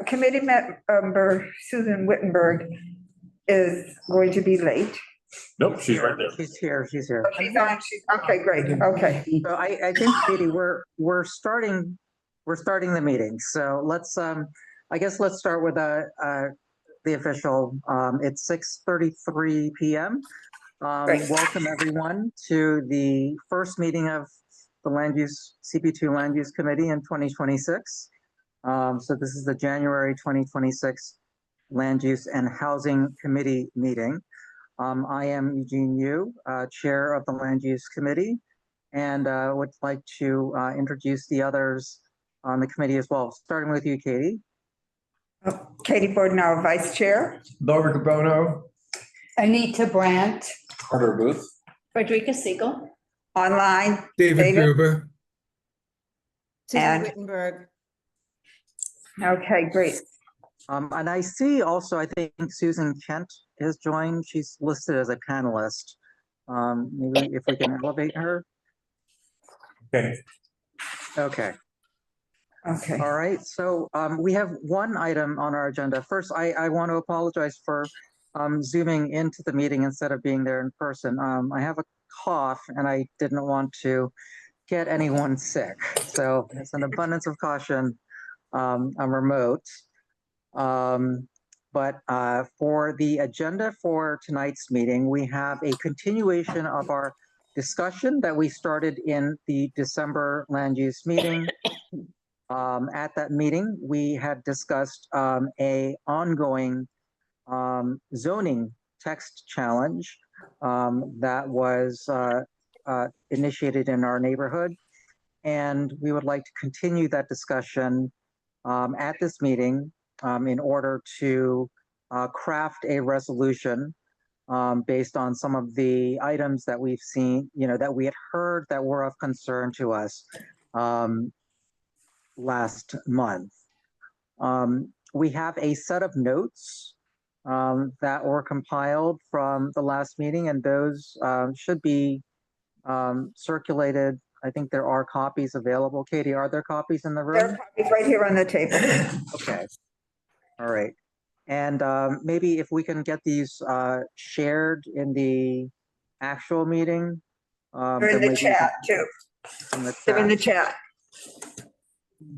Committee member Susan Wittenberg is going to be late. Nope, she's right there. She's here. She's here. Oh, she's on, okay, great, okay. So I think, Katie, we're starting the meeting. So let's I guess let's start with the official. It's 6:33 p.m. Great. Welcome everyone to the first meeting of the CB2 Land Use Committee in 2026. So this is the January 2026 Land Use and Housing Committee meeting. I am Eugene Yu, Chair of the Land Use Committee, and would like to introduce the others on the committee as well, starting with you, Katie. Katie Bordenau, Vice Chair. Laura Gabono. Anita Brandt. Carter Booth. Frederica Siegel. Online. David Gruber. And- Wittenberg. Okay, great. And I see also, I think Susan Kent has joined. She's listed as a panelist. Maybe if we can elevate her. Okay. Okay. Okay. All right. So we have one item on our agenda. First, I want to apologize for zooming into the meeting instead of being there in person. I have a cough and I didn't want to get anyone sick. So it's an abundance of caution. I'm remote. But for the agenda for tonight's meeting, we have a continuation of our discussion that we started in the December land use meeting. At that meeting, we had discussed a ongoing zoning text challenge that was initiated in our neighborhood. And we would like to continue that discussion at this meeting in order to craft a resolution based on some of the items that we've seen, that we had heard that were of concern to us last month. We have a set of notes that were compiled from the last meeting, and those should be circulated. I think there are copies available. Katie, are there copies in the room? There are copies right here on the table. Okay. All right. And maybe if we can get these shared in the actual meeting. They're in the chat too. They're in the chat.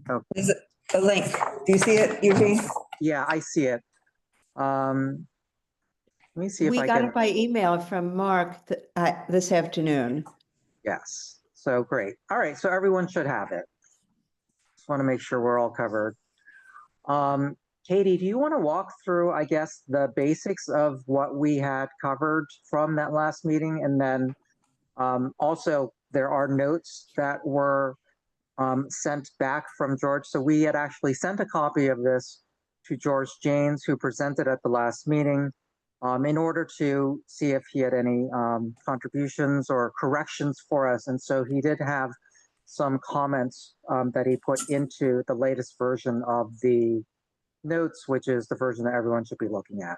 Okay. There's a link. Do you see it, Eugene? Yeah, I see it. Let me see if We I got can. it by email from Mark this afternoon. Yes. So great. All right. So everyone should have it. Just want to make sure we're all covered. Katie, do you want to walk through, I guess, the basics of what we had covered from that last meeting? And then also there are notes that were sent back from George. So we had actually sent a copy of this to George Janes, who presented at the last meeting, in order to see if he had any contributions or corrections for us. And so he did have some comments that he put into the latest version of the notes, which is the version that everyone should be looking at.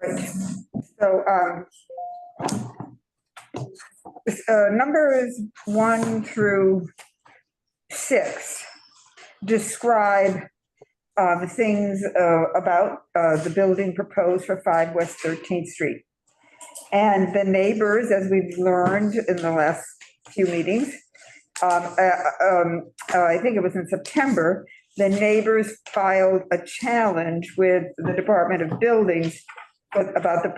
Great. So numbers 1 through 6 describe things about the building proposed for 5 West 13th Street. And the neighbors, as we've learned in the last few meetings, I think it was in September, the neighbors filed a challenge with the Department of Buildings about the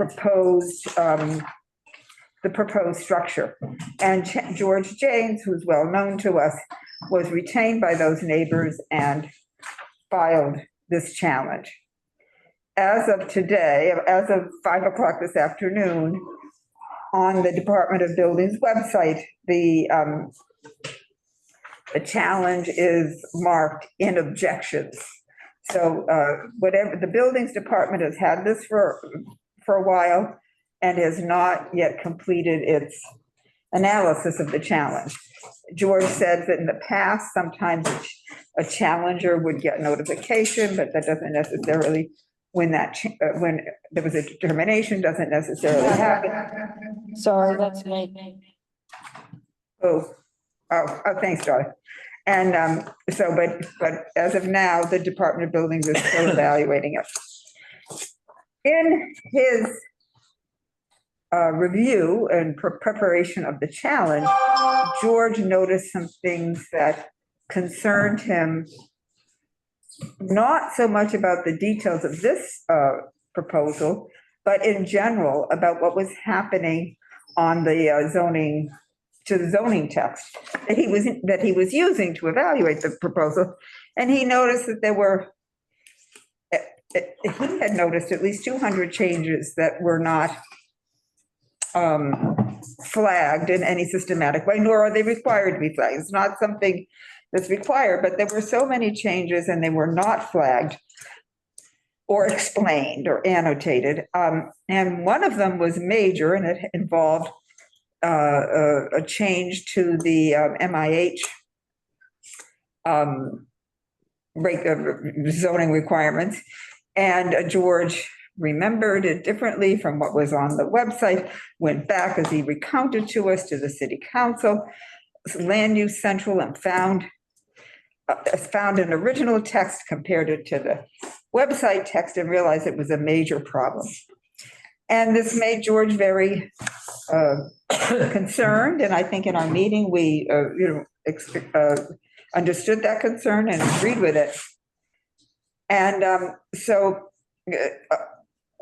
proposed structure. And George Janes, who's well known to us, was retained by those neighbors and filed this challenge. As of today, as of 5 o'clock this afternoon, on the Department of Buildings website, the challenge is marked in objections. So whatever, the buildings department has had this for a while and has not yet completed its analysis of the challenge. George said that in the past, sometimes a challenger would get notification, but that doesn't necessarily, when there was a determination, doesn't necessarily happen. Sorry, that's me. Oh, thanks, Charlie. And but as of now, the Department of Buildings is still evaluating it. In his review and preparation of the challenge, George noticed some things that concerned him, not so much about the details of this proposal, but in general about what was happening on the zoning text that he was using to evaluate the proposal. And he noticed that there were, he had noticed at least 200 changes that were not flagged in any systematic way, nor are they required to be flagged. It's not something that's required, but there were so many changes and they were not flagged or explained or annotated. And one of them was major, and it involved a change to the MIH zoning requirements. And George remembered it differently from what was on the website, went back as he recounted to us to the city council, land use central, and found an original text, compared it to the website text, and realized it was a major problem. And this made George very concerned. And I think in our meeting, we understood that concern and agreed with it. And so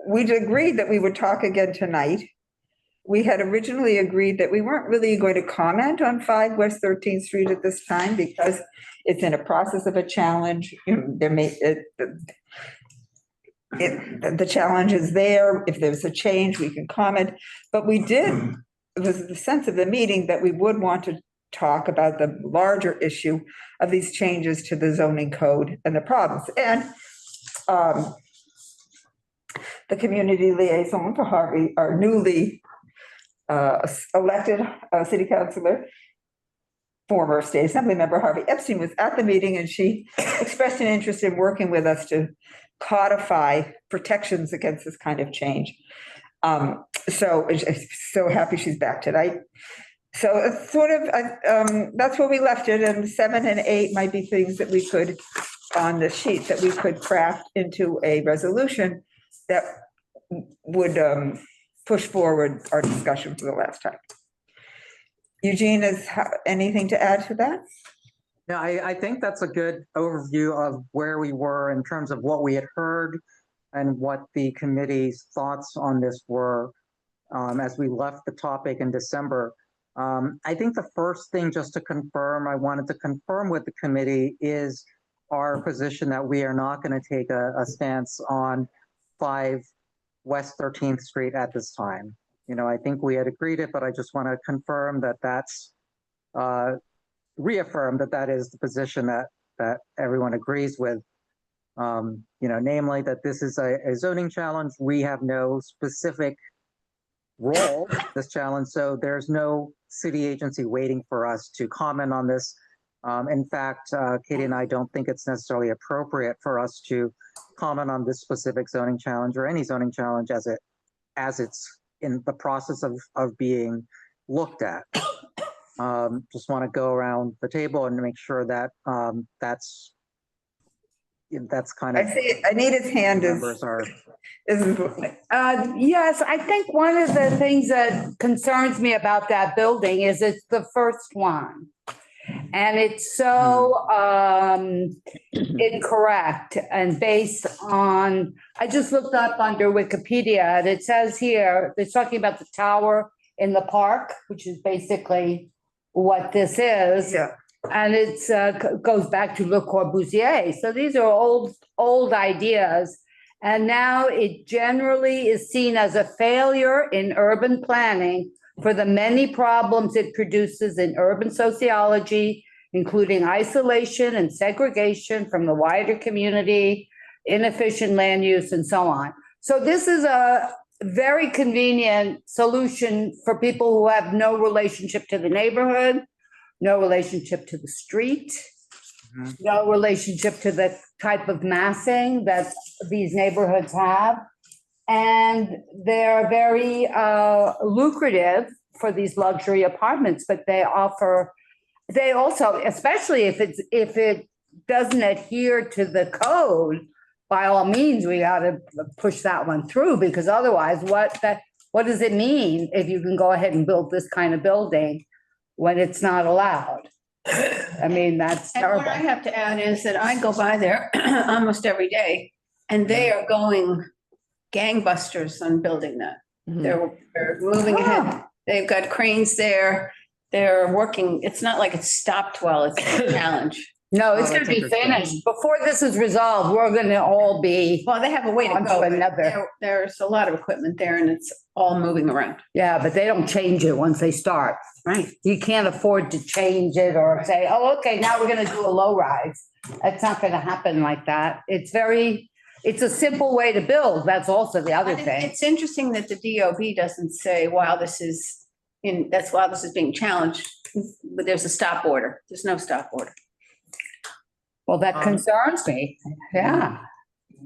we'd agreed that we would talk again tonight. We had originally agreed that we weren't really going to comment on 5 West 13th Street at this time because it's in a process of a challenge. The challenge is there. If there's a change, we can comment. But we did, it was the sense of the meeting that we would want to talk about the larger issue of these changes to the zoning code and the problems. And the community liaison for Harvey, our newly elected city councilor, former state assembly member Harvey Epstein, was at the meeting, and she expressed an interest in working with us to codify protections against this kind of change. So happy she's back tonight. So it's sort of, that's where we left it, and 7 and 8 might be things that we could, on the sheet, that we could craft into a resolution that would push forward our discussion for the last time. Eugene, is anything to add to that? Yeah, I think that's a good overview of where we were in terms of what we had heard and what the committee's thoughts on this were as we left the topic in December. I think the first thing, just to confirm, I wanted to confirm with the committee is our position that we are not going to take a stance on 5 West 13th Street at this time. You know, I think we had agreed it, but I just want to confirm that that's reaffirm that that is the position that everyone agrees with. You know, namely that this is a zoning challenge. We have no specific role in this challenge, so there's no city agency waiting for us to comment on this. In fact, Katie and I don't think it's necessarily appropriate for us to comment on this specific zoning challenge or any zoning challenge as it's in the process of being looked at. Just want to go around the table and make sure that that's kind of. I see Anita's hand is. Yes, I think one of the things that concerns me about that building is it's the first one. And it's so incorrect and based on, I just looked up under Wikipedia and it says here, they're talking about the tower in the park, which is basically what this is. Yeah. And it's goes back to Le Corbusier. So these are old ideas. And now it generally is seen as a failure in urban planning for the many problems it produces in urban sociology, including isolation and segregation from the wider community, inefficient land use, and so on. So this is a very convenient solution for people who have no relationship to the neighborhood, no relationship to the street, no relationship to the type of massing that these neighborhoods have. And they're very lucrative for these luxury apartments, but they offer they also, especially if it doesn't adhere to the code, by all means, we gotta push that one through, because otherwise, what does it mean if you can go ahead and build this kind of building when it's not allowed? I mean, that's And what I terrible. have to add is that I go by there almost every day, and they are going gangbusters on building that. They're moving ahead. They've got cranes there. They're working. It's not like it's stopped well. It's a challenge. No, it's Oh, gonna that's be interesting. finished. Before this is resolved, we're gonna all be, Well, they have a way to On to go. but another. There's a lot of equipment there, and it's all moving around. yeah, but they don't change it once they start. Right. You can't afford to change it or say, oh, okay, now we're gonna do a low rise. That's not gonna happen like that. It's a simple way to build. That's also the other And thing. It's interesting that the DOB doesn't say, wow, this is being challenged, but there's a stop order. There's no stop order. Well, that concerns me. Yeah.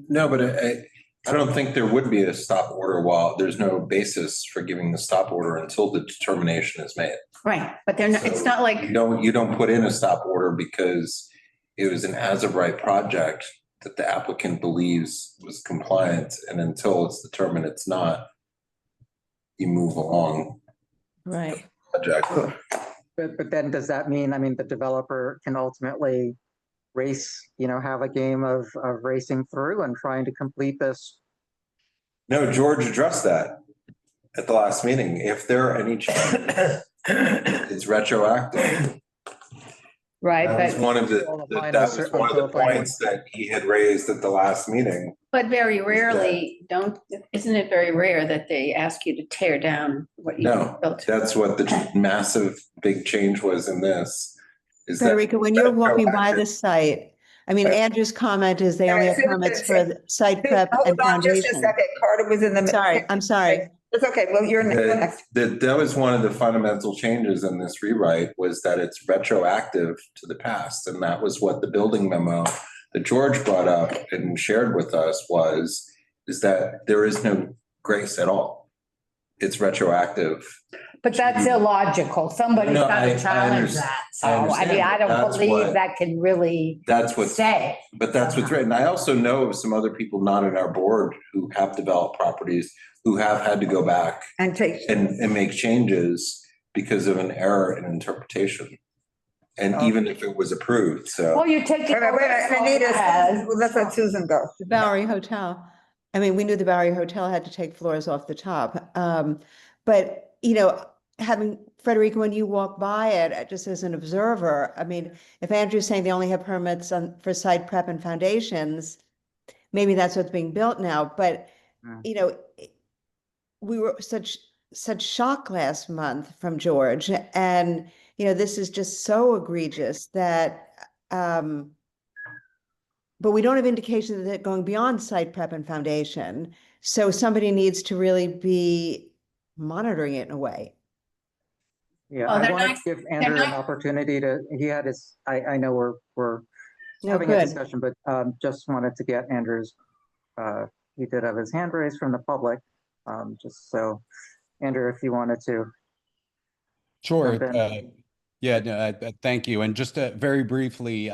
No, but I don't think there would be a stop order while there's no basis for giving the stop order until the determination is made. Right, but they're not, it's So not like, you don't put in a stop order because it was an as of right project that the applicant believes was compliant, and until it's determined it's not, you move along right. project. But then does that mean, I mean, the developer can ultimately race, have a game of racing through and trying to complete this? No, George addressed that at the last meeting. If there are any changes, it's retroactive. Right, That was but one of Until the that was one of the final- points that he had raised at the last meeting. But very rarely, isn't it very rare that they ask you to tear down what you No, built? that's what the massive big change was in this. Is that Federica, when you're walking by retroactive. the site, I mean, Andrew's comment is they only have permits for the site prep Hold and on just a foundation. second. Carter was in the. I'm sorry. It's okay. Well, you're next. That was one of the fundamental changes in this rewrite, was that it's retroactive to the past. And that was what the building memo that George brought up and shared with us is that there is no grace at all. It's retroactive. but that's illogical. Somebody's No, gotta I challenge understand. that. So, I I mean, understand, I don't but that's believe what- that can really That's what's, stay. but that's what's written. I also know of some other people not in our board who have developed properties who have had to go back And take. and make changes because of an error in interpretation. And even if it was approved, so. Well, you're taking. Wait a minute, Anita, As- let's let Susan go. The Bowery Hotel. I mean, we knew the Bowery Hotel had to take floors off the top. But, having, Frederica, when you walk by it, just as an observer, I mean, if Andrew's saying they only have permits for site prep and foundations, maybe that's what's being built now, but, we were such shock last month from George, and, this is just so egregious that, but we don't have indication that they're going beyond site prep and foundation. So somebody needs to really be monitoring it in a way. Yeah, Oh, I they're want not- to give Andrew an opportunity he had his, I know we're No, having a good. discussion, but just wanted to get Andrew's, he did have his hand raised from the public. Just so, Andrew, if you wanted to. Sure. jump in. Yeah, no, thank you. And just very briefly,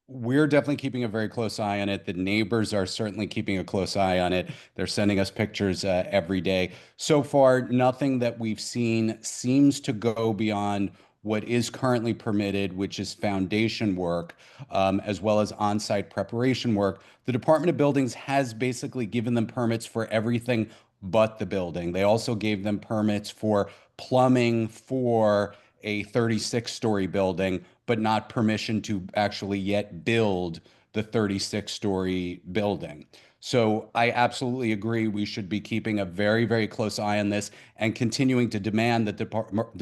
we're definitely keeping a very close eye on it. The neighbors are certainly keeping a close eye on it. They're sending us pictures every day. So far, nothing that we've seen seems to go beyond what is currently permitted, which is foundation work, as well as on-site preparation work. The Department of Buildings has basically given them permits for everything but the building. They also gave them permits for plumbing for a 36-story building, but not permission to actually yet build the 36-story building. So I absolutely agree we should be keeping a very, very close eye on this and continuing to demand that the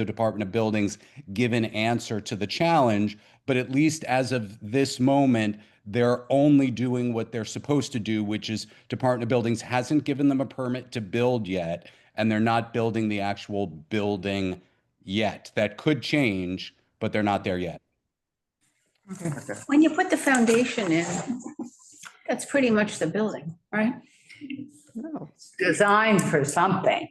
Department of Buildings give an answer to the challenge. But at least as of this moment, they're only doing what they're supposed to do, which is Department of Buildings hasn't given them a permit to build yet, and they're not building the actual building yet. That could change, but they're not there yet. When you put the foundation in, that's pretty much the building, right? No. Designed for something.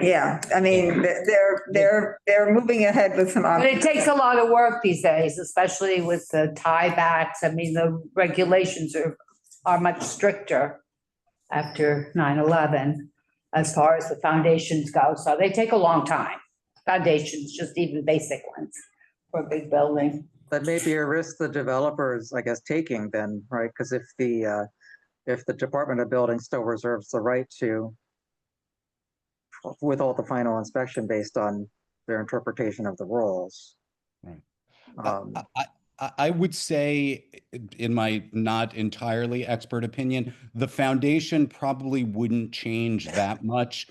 Yeah, I mean, they're moving ahead with some. But it takes a lot of work these days, especially with the tiebacks. I mean, the regulations are much stricter after 9/11 as far as the foundations go. So they take a long time. Foundations, just even basic ones for a big building. That may be a risk the developers, I guess, taking then, right? Because if the Department of Building still reserves the right to withhold the final inspection based on their interpretation of the rules. Right. Um, I would say, in my not entirely expert opinion, the foundation probably wouldn't change that much.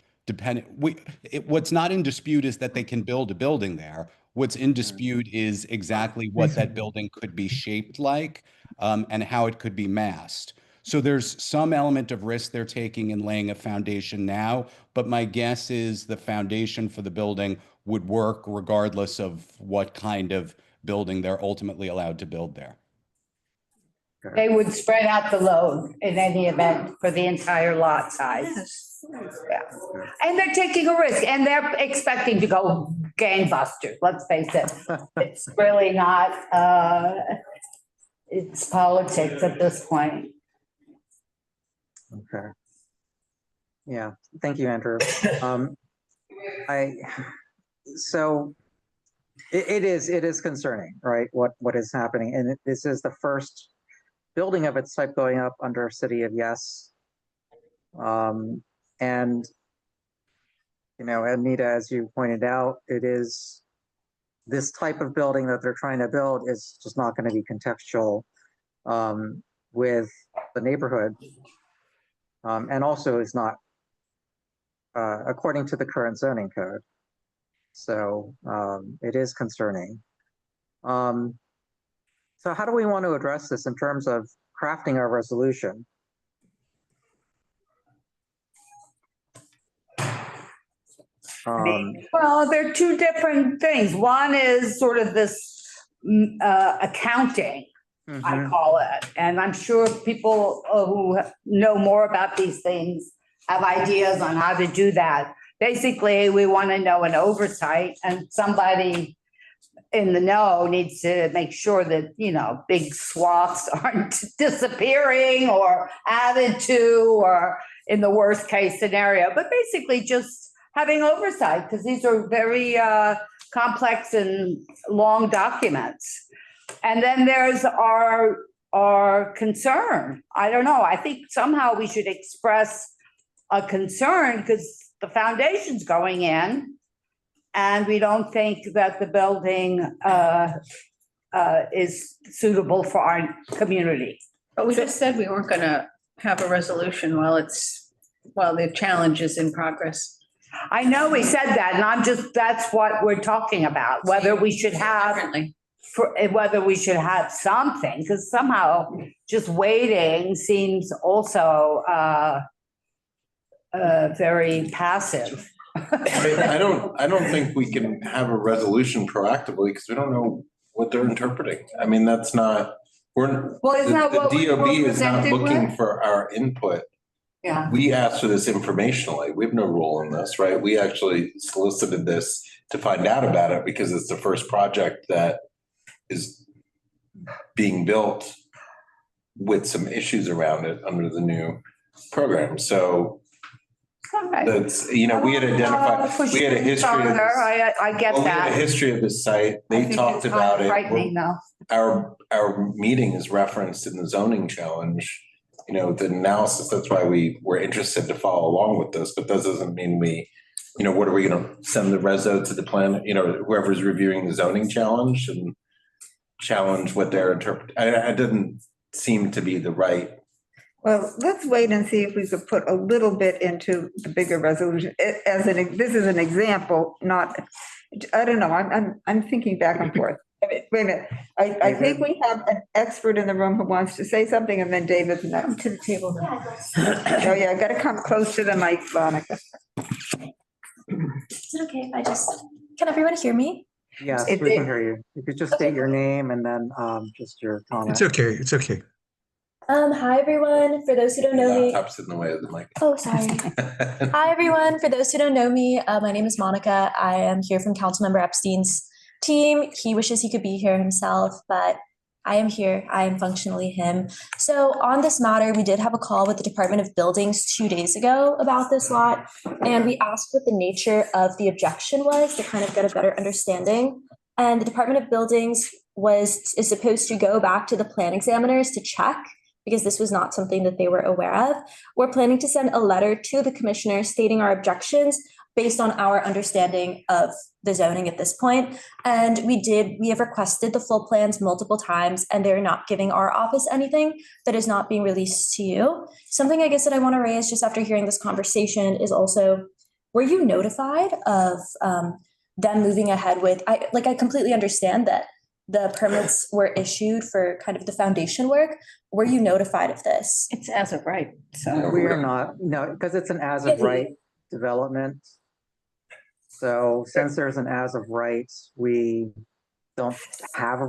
What's not in dispute is that they can build a building there. What's in dispute is exactly what that building could be shaped like, and how it could be massed. So there's some element of risk they're taking in laying a foundation now, but my guess is the foundation for the building would work regardless of what kind of building they're ultimately allowed to build there. They would spread out the load in any event for the entire lot size. Yeah. And they're taking a risk and they're expecting to go gangbusters, let's face it. It's really not, it's politics at this point. Okay. Yeah, thank you, Andrew. So it is concerning, right? What is happening, and this is the first building of its type going up under City of Yes. And you know, Anita, as you pointed out, it is this type of building that they're trying to build is just not going to be contextual with the neighborhood. And also is not according to the current zoning code. So it is concerning. So how do we want to address this in terms of crafting our resolution? Well, they're two different things. One is sort of this accounting, I call it. And I'm sure people who know more about these things have ideas on how to do that. Basically, we want to know an oversight, and somebody in the know needs to make sure that, you know, big swaths aren't disappearing or added to, or in the worst case scenario, but basically just having oversight, because these are very complex and long documents. And then there's our concern. I don't know. I think somehow we should express a concern because the foundation's going in and we don't think that the building is suitable for our community. But we just said we weren't going to have a resolution while the challenge is in progress. I know we said that, and that's what we're talking about, whether we should have something, because somehow just waiting seems also very passive. I don't think we can have a resolution proactively because we don't know what they're interpreting. I mean, that's not, Well, isn't that what we the were DOB is not presented looking with? for our input. Yeah. We asked for this informationally. We have no role in this, right? We actually solicited this to find out about it because it's the first project that is being built with some issues around it under the new program. So Okay. that's, you know, we had identified, we had a history of this. I get Well, we had a that. history of this site. I They think talked it's kind of about it. frightening, though. Our meeting is referenced in the zoning challenge, you know, the analysis. That's why we were interested to follow along with this, but that doesn't mean we, you know, what are we going to send the reso to the plan, you know, whoever's reviewing the zoning challenge and challenge what they're interpreting. I didn't seem to be the right. Well, let's wait and see if we could put a little bit into the bigger resolution. This is an example, not, I don't know, I'm thinking back and forth. Wait a minute, I think we have an expert in the room who wants to say something, and then David's next. To the table. Oh, yeah, I've got to come close to the mic, Monica. Is it okay if I just, can everyone hear me? Yes, we can hear you. You could just state your name and then just your comment. It's okay. It's okay. Hi everyone. For those who don't know me, Laptop's in the way of the mic. oh sorry. Hi everyone. For those who don't know me, my name is Monica. I am here from Councilmember Epstein's team. He wishes he could be here himself, but I am here. I am functionally him. So on this matter, we did have a call with the Department of Buildings 2 days ago about this lot, and we asked what the nature of the objection was to kind of get a better understanding. And the Department of Buildings is supposed to go back to the plan examiners to check because this was not something that they were aware of. We're planning to send a letter to the commissioner stating our objections based on our understanding of the zoning at this point. And we have requested the full plans multiple times, and they're not giving our office anything that is not being released to you. Something I guess that I want to raise just after hearing this conversation is also, were you notified of them moving ahead with, I completely understand that the permits were issued for kind of the foundation work. Were you notified of this? It's as of right, so. We are not, no, because it's an as of right development. So since there's an as of right, we don't have,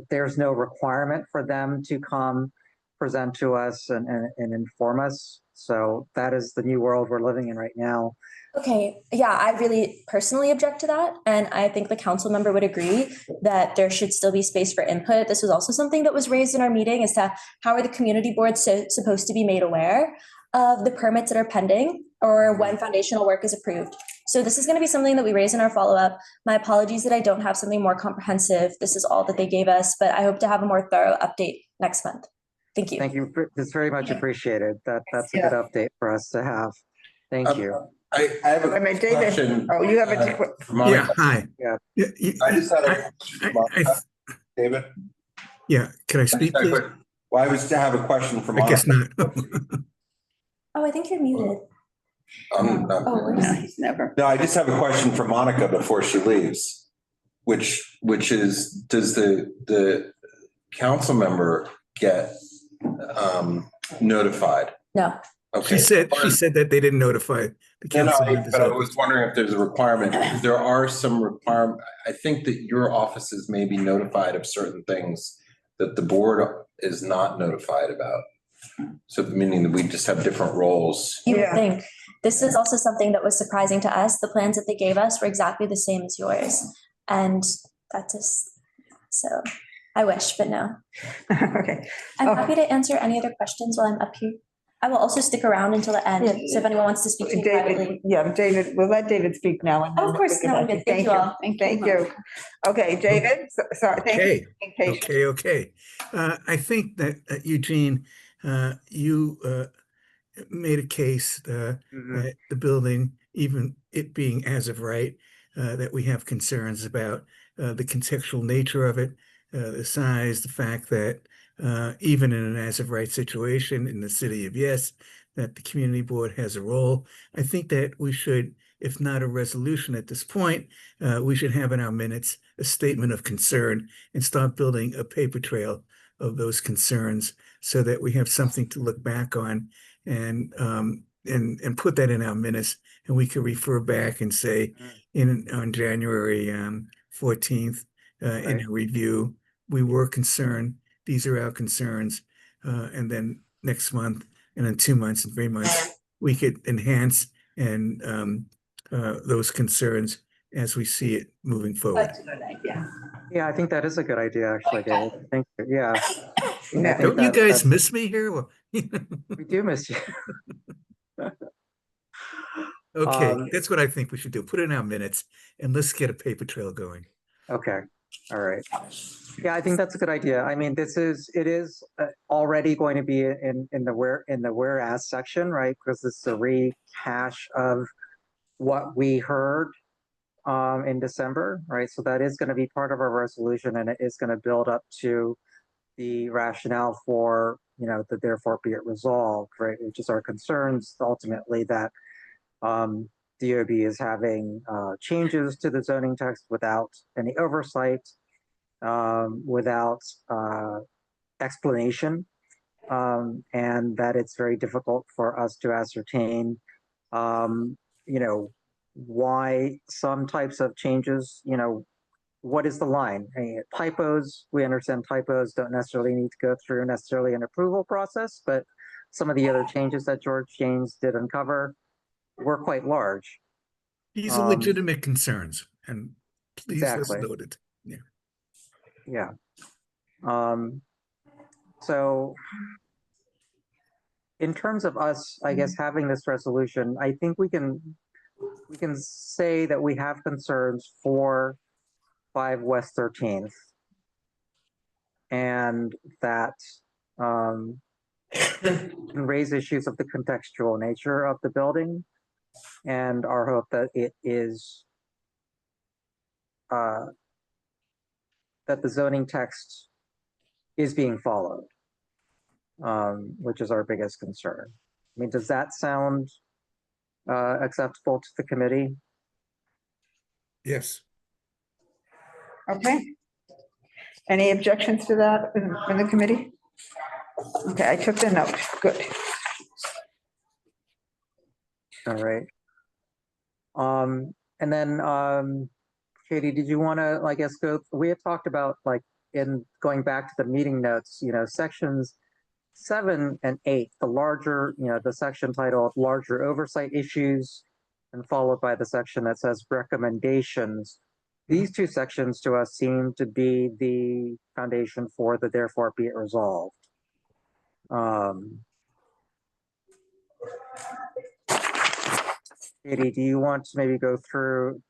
there's no requirement for them to come present to us and inform us. So that is the new world we're living in right now. Okay, yeah, I really personally object to that. And I think the council member would agree that there should still be space for input. This was also something that was raised in our meeting as to how are the community boards supposed to be made aware of the permits that are pending or when foundational work is approved. So this is going to be something that we raise in our follow-up. My apologies that I don't have something more comprehensive. This is all that they gave us, but I hope to have a more thorough update next month. Thank you. Thank you. It's very much appreciated. That's a Yeah. good update for us to have. Thank you. I have I a mean, David, question. oh, you have a, for Monica. Yeah, hi. Yeah. I just had a question for Monica. David? Yeah, can I I just speak, had a please? quick- Well, I was to have a question for I guess Monica. not. Oh, I think you're muted. No, he's never. No, I just have a question for Monica before she leaves, which is, does the council member get notified? No. Okay. She said that they didn't notify the No, council. but I was wondering if there's a requirement, because there are some requirement. I think that your offices may be notified of certain things that the board is not notified about. So meaning that we just have different roles. You would Yeah. think. This is also something that was surprising to us. The plans that they gave us were exactly the same as yours. And that's just, so I wish, but no. okay. I'm Oh. happy to answer any other questions while I'm up here. I will also stick around until the end. So if anyone wants to speak to me David, privately. yeah, David, we'll let David speak now. And Oh, of then course, we'll no, get I'm back good. to Thank you all. Thank you. Okay, David, sorry, thank you. Okay, for being patient. okay. I think that Eugene, you made a case that the building, even it being as of right, that we have concerns about the contextual nature of it, the size, the fact that even in an as of right situation in the city of Yes, that the community board has a role. I think that we should, if not a resolution at this point, we should have in our minutes a statement of concern and start building a paper trail of those concerns so that we have something to look back on and put that in our minutes, and we could refer back and say on January 14th in a review, we were concerned. These are our concerns, and then next month, and in 2 months and 3 months, we could enhance and those concerns as we see it moving forward. That's a good idea. Yeah, I think that is a good idea, actually, David. Thank you. Yeah. Yeah. Don't you guys miss me here? Well, We do miss you. okay, that's what I think we should do. Put it in our minutes and let's get a paper trail going. Okay, all right. Yeah, I think that's a good idea. I mean, it is already going to be in the whereas section, right? Because it's a rehash of what we heard in December, right? So that is going to be part of our resolution, and it is going to build up to the rationale for, the therefore be it resolved, right? Which is our concerns ultimately that DOB is having changes to the zoning text without any oversight, without explanation, and that it's very difficult for us to ascertain, why some types of changes, what is the line? Typos, we understand typos don't necessarily need to go through necessarily an approval process, but some of the other changes that George James did uncover were quite large. These are legitimate concerns, and please let's Exactly. note it. Yeah. Yeah. So in terms of us, I guess, having this resolution, I think we can say that we have concerns for 5 West 13th. And that can raise issues of the contextual nature of the building. And our hope that it is that the zoning text is being followed, which is our biggest concern. I mean, does that sound acceptable to the committee? Yes. Okay. Any objections to that in the committee? Okay, I took the note. Good. All right. And then, Katie, did you want to, I guess, we had talked about, like, in going back to the meeting notes, sections 7 and 8, the larger, the section titled larger oversight issues, and followed by the section that says recommendations. These two sections to us seem to be the foundation for the therefore be it resolved. Katie, do you want to maybe go through,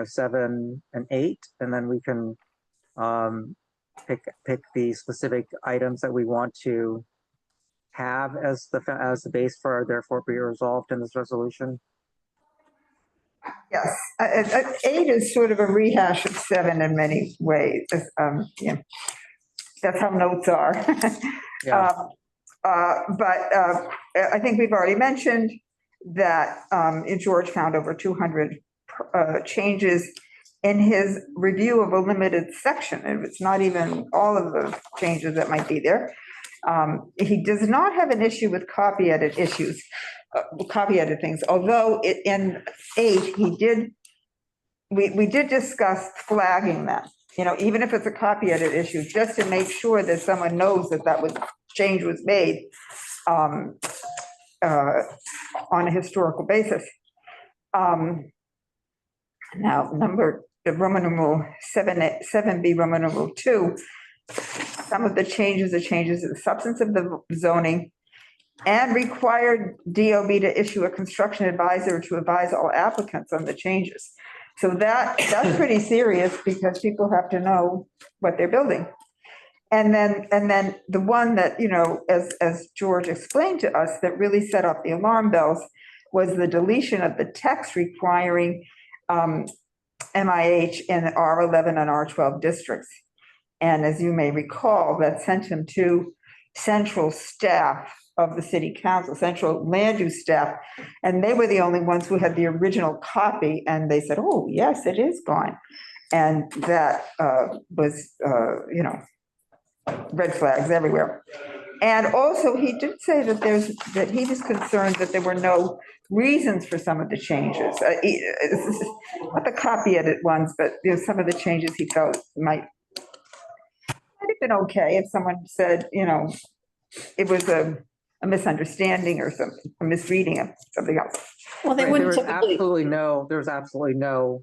7 and 8, and then we can pick the specific items that we want to have as the base for our therefore be resolved in this resolution? Yes, 8 is sort of a rehash of 7 in many ways. Yeah. That's how notes are. Yeah. But I think we've already mentioned that George found over 200 changes in his review of a limited section, and it's not even all of the changes that might be there. He does not have an issue with copy edit issues, copy edit things, although in 8, we did discuss flagging them, even if it's a copy edit issue, just to make sure that someone knows that change was made on a historical basis. Now, Roman numeral 7B, Roman numeral 2, some of the changes are changes to the substance of the zoning and required DOB to issue a construction advisor to advise all applicants on the changes. So that's pretty serious because people have to know what they're building. And then the one that, as George explained to us, that really set off the alarm bells was the deletion of the text requiring MIH in the R11 and R12 districts. And as you may recall, that sent him to central staff of the city council, central land use staff, and they were the only ones who had the original copy, and they said, oh, yes, it is gone. And that was, red flags everywhere. And also, he did say that he was concerned that there were no reasons for some of the changes. Not the copy edit ones, but some of the changes he felt might have been okay if someone said, it was a misunderstanding or a misreading of something else. Well, they Right, wouldn't there typically. was absolutely no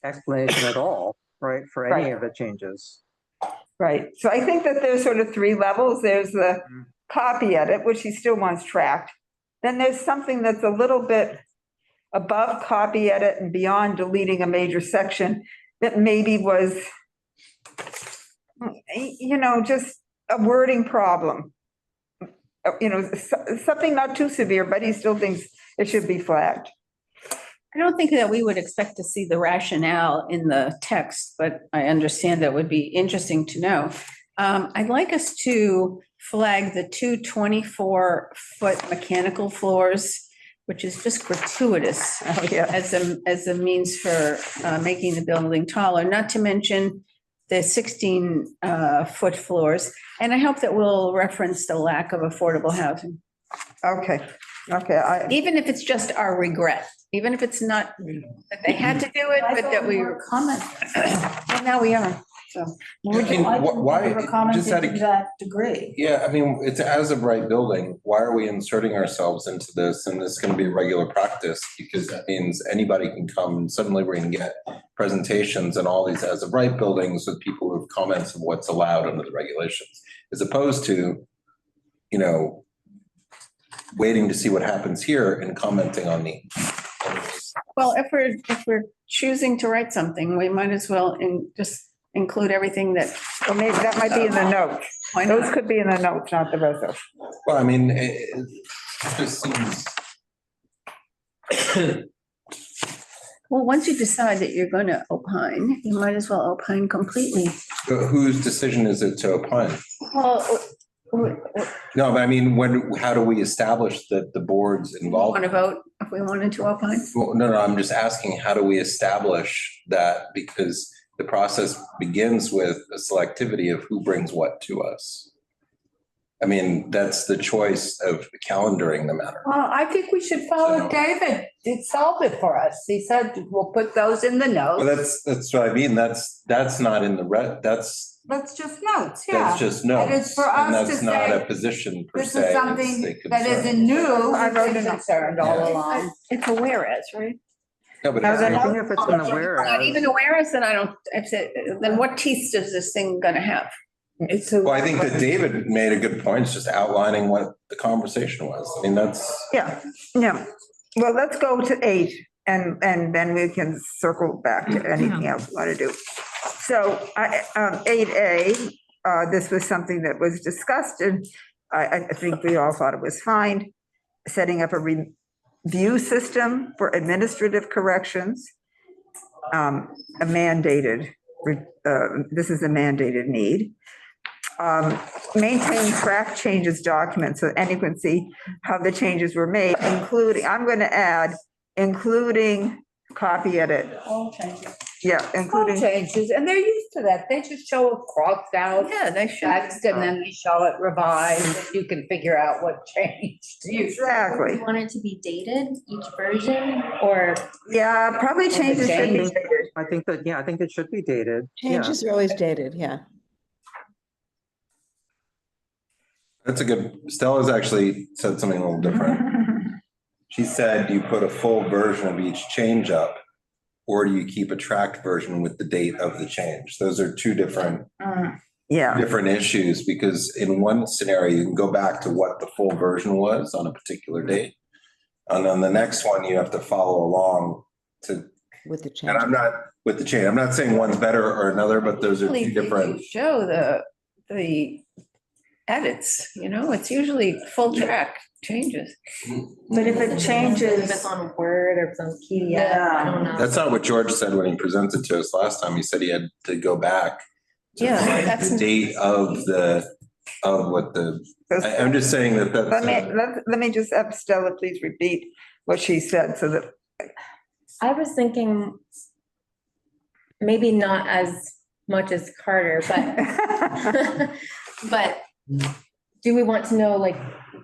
explanation at all, right, for any of the changes. Right. So I think that there's sort of 3 levels. There's the copy edit, which he still wants tracked. Then there's something that's a little bit above copy edit and beyond deleting a major section that maybe was, just a wording problem. Something not too severe, but he still thinks it should be flagged. I don't think that we would expect to see the rationale in the text, but I understand that would be interesting to know. I'd like us to flag the 2 24-foot mechanical floors, which is just gratuitous as a means for making the building taller, not to mention the 16-foot floors. And I hope that we'll reference the lack of affordable housing. Okay. Okay, even if it's just our regret, even if it's not that they had to do it, but that we were comment. well, now we are, so. I mean, why, just out of, that degree. yeah, I mean, it's as of right building. Why are we inserting ourselves into this? And this is gonna be a regular practice because that means anybody can come and suddenly we're gonna get presentations and all these as of right buildings with people who have comments of what's allowed under the regulations, as opposed to, you know, waiting to see what happens here and commenting on the. Well, if we're choosing to write something, we might as well just include everything that, well, maybe that might be in the notes. why Those not? could be in the notes, not the resolution. Well, I mean, it just seems. Well, once you decide that you're going to opine, you might as well opine completely. Whose decision is it to opine? Well, No, but I mean, how do we establish that the board's we want involved? to vote if we wanted to opine? Well, no, I'm just asking, how do we establish that? Because the process begins with a selectivity of who brings what to us. I mean, that's the choice of calendaring the matter. Well, I think we should follow David. It solved it for us. He said, we'll put those in the Well, notes. that's what I mean. That's not in the that's Just notes, yeah. just And notes. it's for And us to that's not a say, position per This se. is it's something a that concern. isn't new. I wrote We've it been up. concerned all along. It's a whereas, right? No, but No, it's- then I think if it's in the Not whereas, even a whereas, then I don't, then what teeth is this thing gonna have? It's a. well, I think that David made a good point, it's just outlining what the conversation was. I mean, that's. Yeah, yeah. Well, let's go to 8 and then we can circle back to anything else we want to do. So 8A, this was something that was discussed and I think we all thought it was fine. Setting up a review system for administrative corrections. A mandated, this is a mandated need. Maintain track changes documents so anyone can see how the changes were made, including, I'm going to add, including copy edit. All changes. Yeah, All including, changes, and they're used to that. They just show a crossed out Yeah, they should. text and then they show it revised, and you can figure out what changed. exactly. You want it to be dated, each version, or Yeah, probably changes should be. Change. I think that, yeah, I think it should be dated. Yeah. Changes are always dated, yeah. That's a good, Stella's actually said something a little different. She said you put a full version of each change up, or do you keep a tracked version with the date of the change? Those are two different Yeah, issues, because in one scenario, you can go back to what the full version was on a particular date. And then the next one, you have to follow along to, With the and change. I'm not with the change, I'm not saying one's better or another, but those are two Usually they different. show the edits, it's usually full track changes. But if it if changes, it's on Word or if it's on PDF, I don't know. That's not what George said when he presented to us last time. He said he had to go back to Yeah, find that's- the date of what the, I'm just saying that that's. let me just have Stella please repeat what she said so that, I was thinking maybe not as much as Carter, but but do we want to know like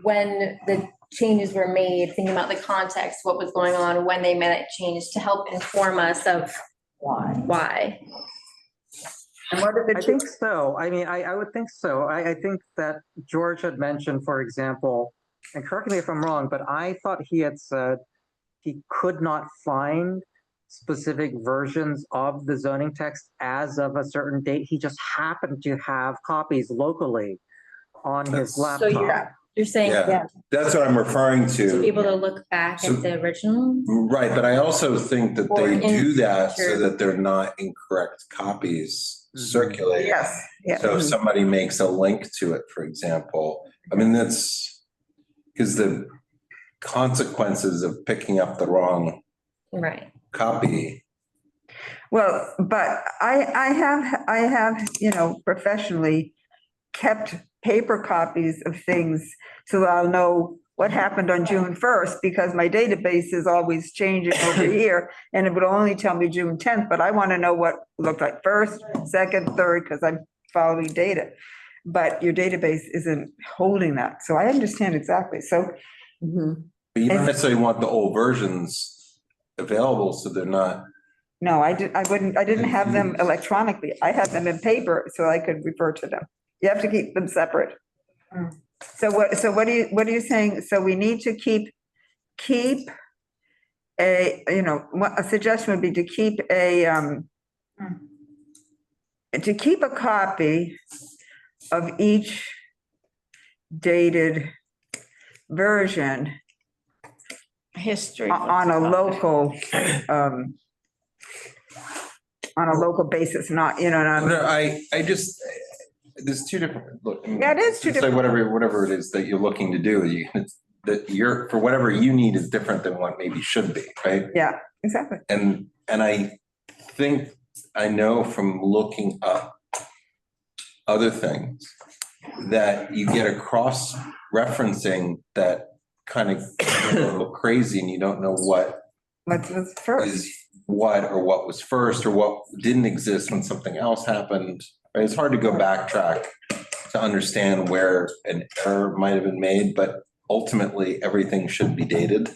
when the changes were made, thinking about the context, what was going on, when they made that change to help inform us of why? and what are the I think so. I mean, I would think so. I think that George had mentioned, for example, and correct me if I'm wrong, but I thought he had said he could not find specific versions of the zoning text as of a certain date. He just happened to have copies locally on his That's- So laptop. you're saying Yeah, that's what I'm referring to be to. able to look back So- at the original? Right, but I also think that Or they in do that so future. that they're not incorrect copies Mhm. circulating. yes, yeah. So if somebody makes a link to it, for example, I mean, that's because the consequences of picking up the wrong Right. copy. Well, but I have, professionally kept paper copies of things so that I'll know what happened on June 1st, because my database is always changing over here, and it would only tell me June 10th, but I want to know what looked like first, second, third, because I'm following data. But your database isn't holding that, so I understand exactly. So Mhm. But you don't necessarily want the old versions available, so they're not. No, I didn't have them electronically. I had them in paper so I could refer to them. You have to keep them separate. So what are you saying? So we need to keep a, a suggestion would be to keep a copy of each dated version History. on a local, basis, not, not. No, I just, there's two different, look. Yeah, it is two it's like whatever it is that you're looking to do, that you're, for whatever you need is different than what maybe should be, right? Yeah, exactly. And I think I know from looking up other things that you get a cross referencing that kind of look crazy and you don't know what What's first? is what, or what was first, or what didn't exist when something else happened. Right? It's hard to go backtrack to understand where an error might have been made, but ultimately everything should be dated.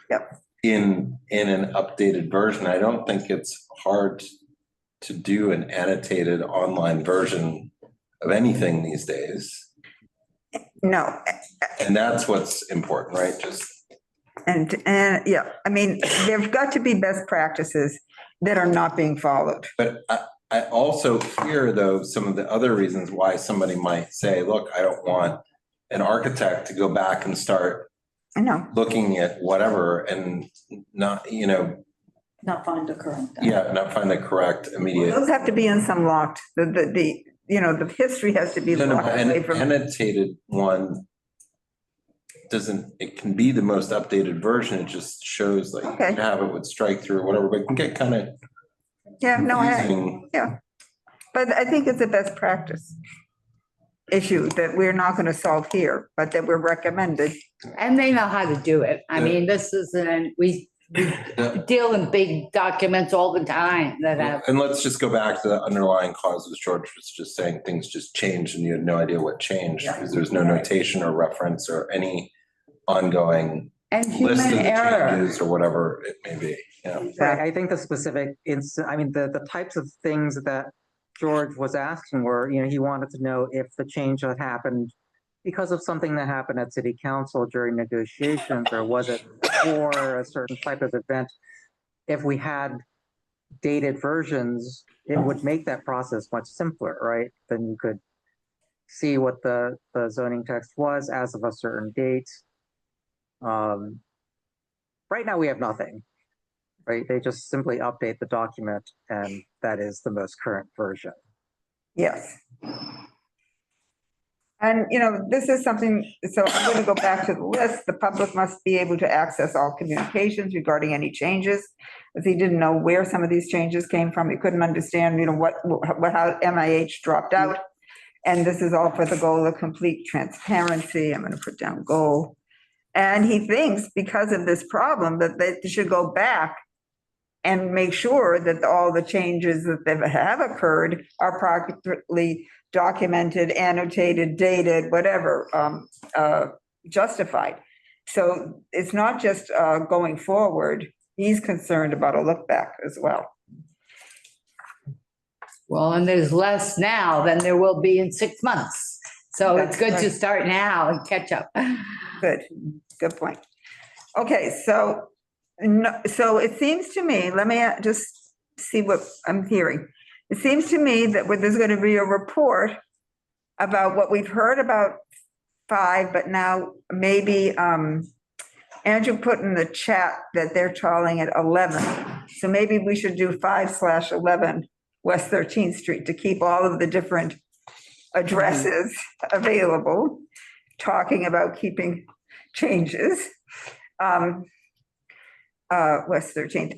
Yep. In an updated version. I don't think it's hard to do an annotated online version of anything these days. No, And that's what's important, right? Just. and yeah, I mean, there've got to be best practices that are not being followed. But I also hear, though, some of the other reasons why somebody might say, look, I don't want an architect to go back and start I know. looking at whatever and not, Not find the correct. not find the correct immediate. Those have to be in some locked, the history has to be No, locked an away from. annotated one it can be the most updated version. It just shows like you Okay. can have it with strike through or whatever, but it can get kind of Yeah, no, confusing. but I think it's a best practice issue that we're not going to solve here, but that we're recommended. And they know how to do it. I mean, this isn't, we deal in big documents all the time that have. And let's just go back to the underlying causes. George was just saying things just changed and you had no idea what changed because there's no notation or reference or any ongoing And list of human the error. changes or whatever it may be. Yeah. I think the specific, the types of things that George was asking were, he wanted to know if the change had happened because of something that happened at city council during negotiations, or was it for a certain type of event? If we had dated versions, it would make that process much simpler, right? Then you could see what the zoning text was as of a certain date. Right now we have nothing, right? They just simply update the document and that is the most current version. Yes. And, this is something, so I'm going to go back to the list. The public must be able to access all communications regarding any changes. If he didn't know where some of these changes came from, he couldn't understand, how MIH dropped out. And this is all for the goal of complete transparency. I'm going to put down goal. And he thinks because of this problem that they should go back and make sure that all the changes that have occurred are properly documented, annotated, dated, whatever, justified. So it's not just going forward. He's concerned about a look back as well. Well, and there's less now than there will be in 6 months. So it's good to start now and catch up. Good point. Okay, so it seems to me, let me just see what I'm hearing. It seems to me that there's going to be a report about what we've heard about 5, but now maybe Andrew put in the chat that they're calling it 11. So maybe we should do 5/11 West 13th Street to keep all of the different addresses available, talking about keeping changes. West 13th.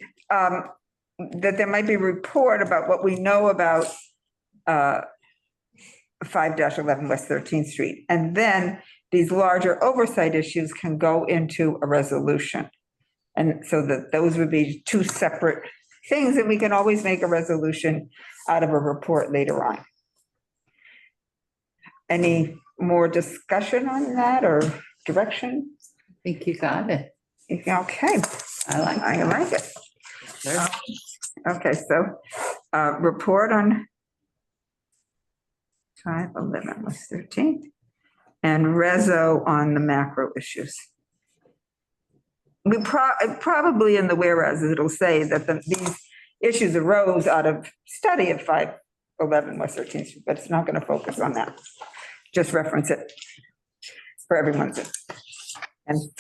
That there might be a report about what we know about 5/11 West 13th Street. And then these larger oversight issues can go into a resolution. And so that those would be 2 separate things, and we can always make a resolution out of a report later on. Any more discussion on that or direction? think you got it. Okay, I like I like it. Okay. Okay, so, report on 5/11 was 13th, and reso on the macro issues. We probably in the whereas, it'll say that these issues arose out of study of 5/11 West 13th Street, but it's not going to focus on that. Just reference it for everyone's.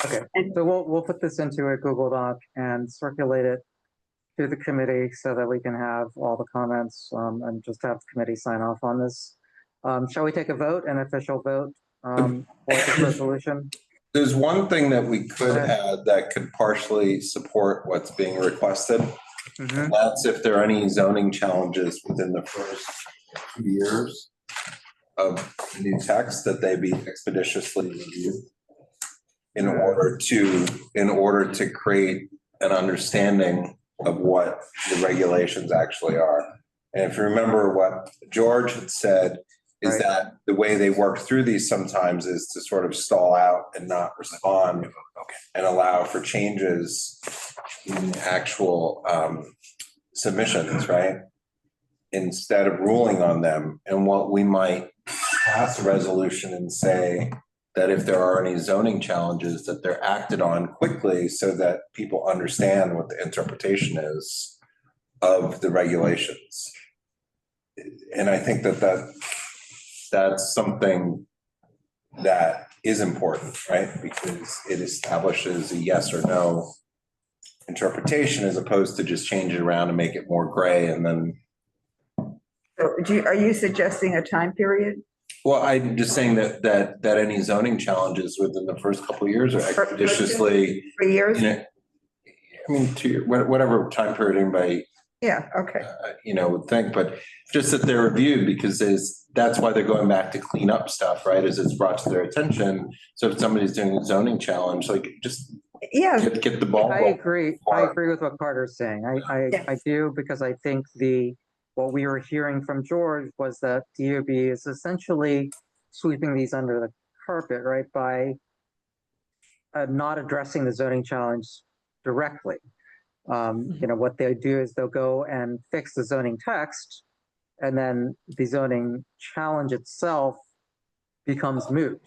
Okay, And so we'll put this into a Google Doc and circulate it to the committee so that we can have all the comments, and just have the committee sign off on this. Shall we take a vote, an official vote, for this resolution? There's one thing that we could Go ahead. add that could partially support what's being requested. Mhm. And that's if there are any zoning challenges within the first 2 years of new text, that they be expeditiously reviewed in order to create an understanding of what the regulations actually are. And if you remember what George had said, is Right. that the way they work through these sometimes is to sort of stall out and not respond and allow for changes in actual submissions, right? Instead of ruling on them. And what we might pass a resolution and say that if there are any zoning challenges, that they're acted on quickly so that people understand what the interpretation is of the regulations. And I think that's something that is important, right? Because it establishes a yes or no interpretation as opposed to just change it around and make it more gray and then. so are you suggesting a time period? Well, I'm just saying that any zoning challenges within the first couple of years are expeditiously, 3 years? I mean, whatever time period anybody, Yeah, okay. would think, but just that they're reviewed because that's why they're going back to clean up stuff, right? As it's brought to their attention. So if somebody's doing a zoning challenge, like just Yeah, get the ball. I agree with what Carter's saying. I do, because I think what we were hearing from George was that DOB is essentially sweeping these under the carpet, right? By not addressing the zoning challenge directly. What they do is they'll go and fix the zoning text, and then the zoning challenge itself becomes moot.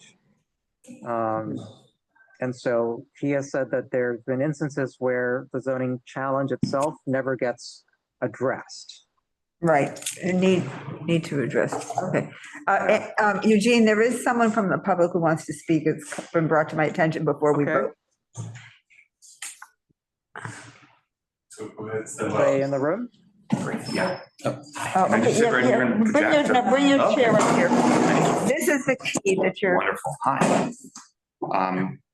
And so he has said that there's been instances where the zoning challenge itself never gets addressed. right. Need to address. Okay. Eugene, there is someone from the public who wants to speak. It's been brought to my attention before we Okay. vote. Stay in the room? Oh, Can I okay, just sit right here and project? Bring your Okay. chair up here. This is the key that you're. Wonderful. Hi.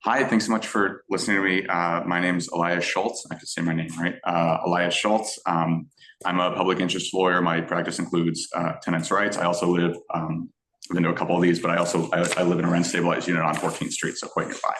Hi, thanks so much for listening to me. My name's Elias Schultz. I have to say my name right. Elias Schultz. I'm a public interest lawyer. My practice includes tenants' rights. I also live, I've been to a couple of these, but I live in a rent stabilized unit on 14th Street, so quite nearby,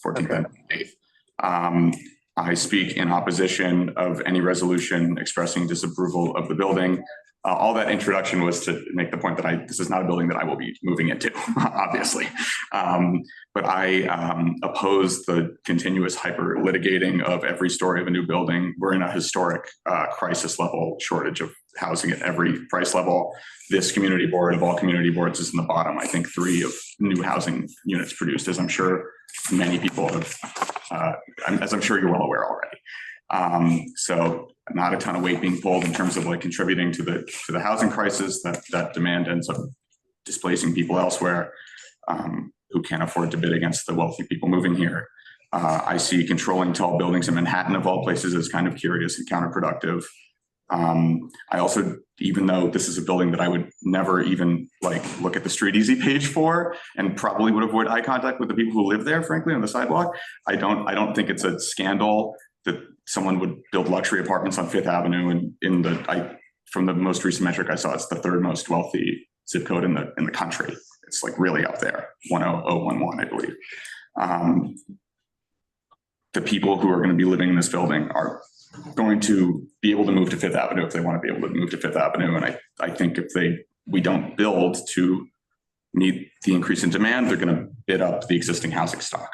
14th and 8th. I speak in opposition of any resolution expressing disapproval of the building. All that introduction was to make the point that this is not a building that I will be moving into, obviously. But I oppose the continuous hyper litigating of every story of a new building. We're in a historic crisis level shortage of housing at every price level. This community board of all community boards is in the bottom, I think 3 of new housing units produced, as I'm sure many people have, as I'm sure you're well aware already. So not a ton of weight being pulled in terms of like contributing to the housing crisis. That demand ends up displacing people elsewhere who can't afford to bid against the wealthy people moving here. I see controlling tall buildings in Manhattan of all places as kind of curious and counterproductive. I also, even though this is a building that I would never even like look at the Street Easy page for, and probably would avoid eye contact with the people who live there, frankly, on the sidewalk. I don't think it's a scandal that someone would build luxury apartments on Fifth Avenue, and from the most recent metric I saw, it's the 3rd most wealthy zip code in the country. It's like really up there, 10011, I believe. The people who are going to be living in this building are going to be able to move to Fifth Avenue if they want to be able to move to Fifth Avenue. And I think if we don't build to meet the increase in demand, they're going to bid up the existing housing stock.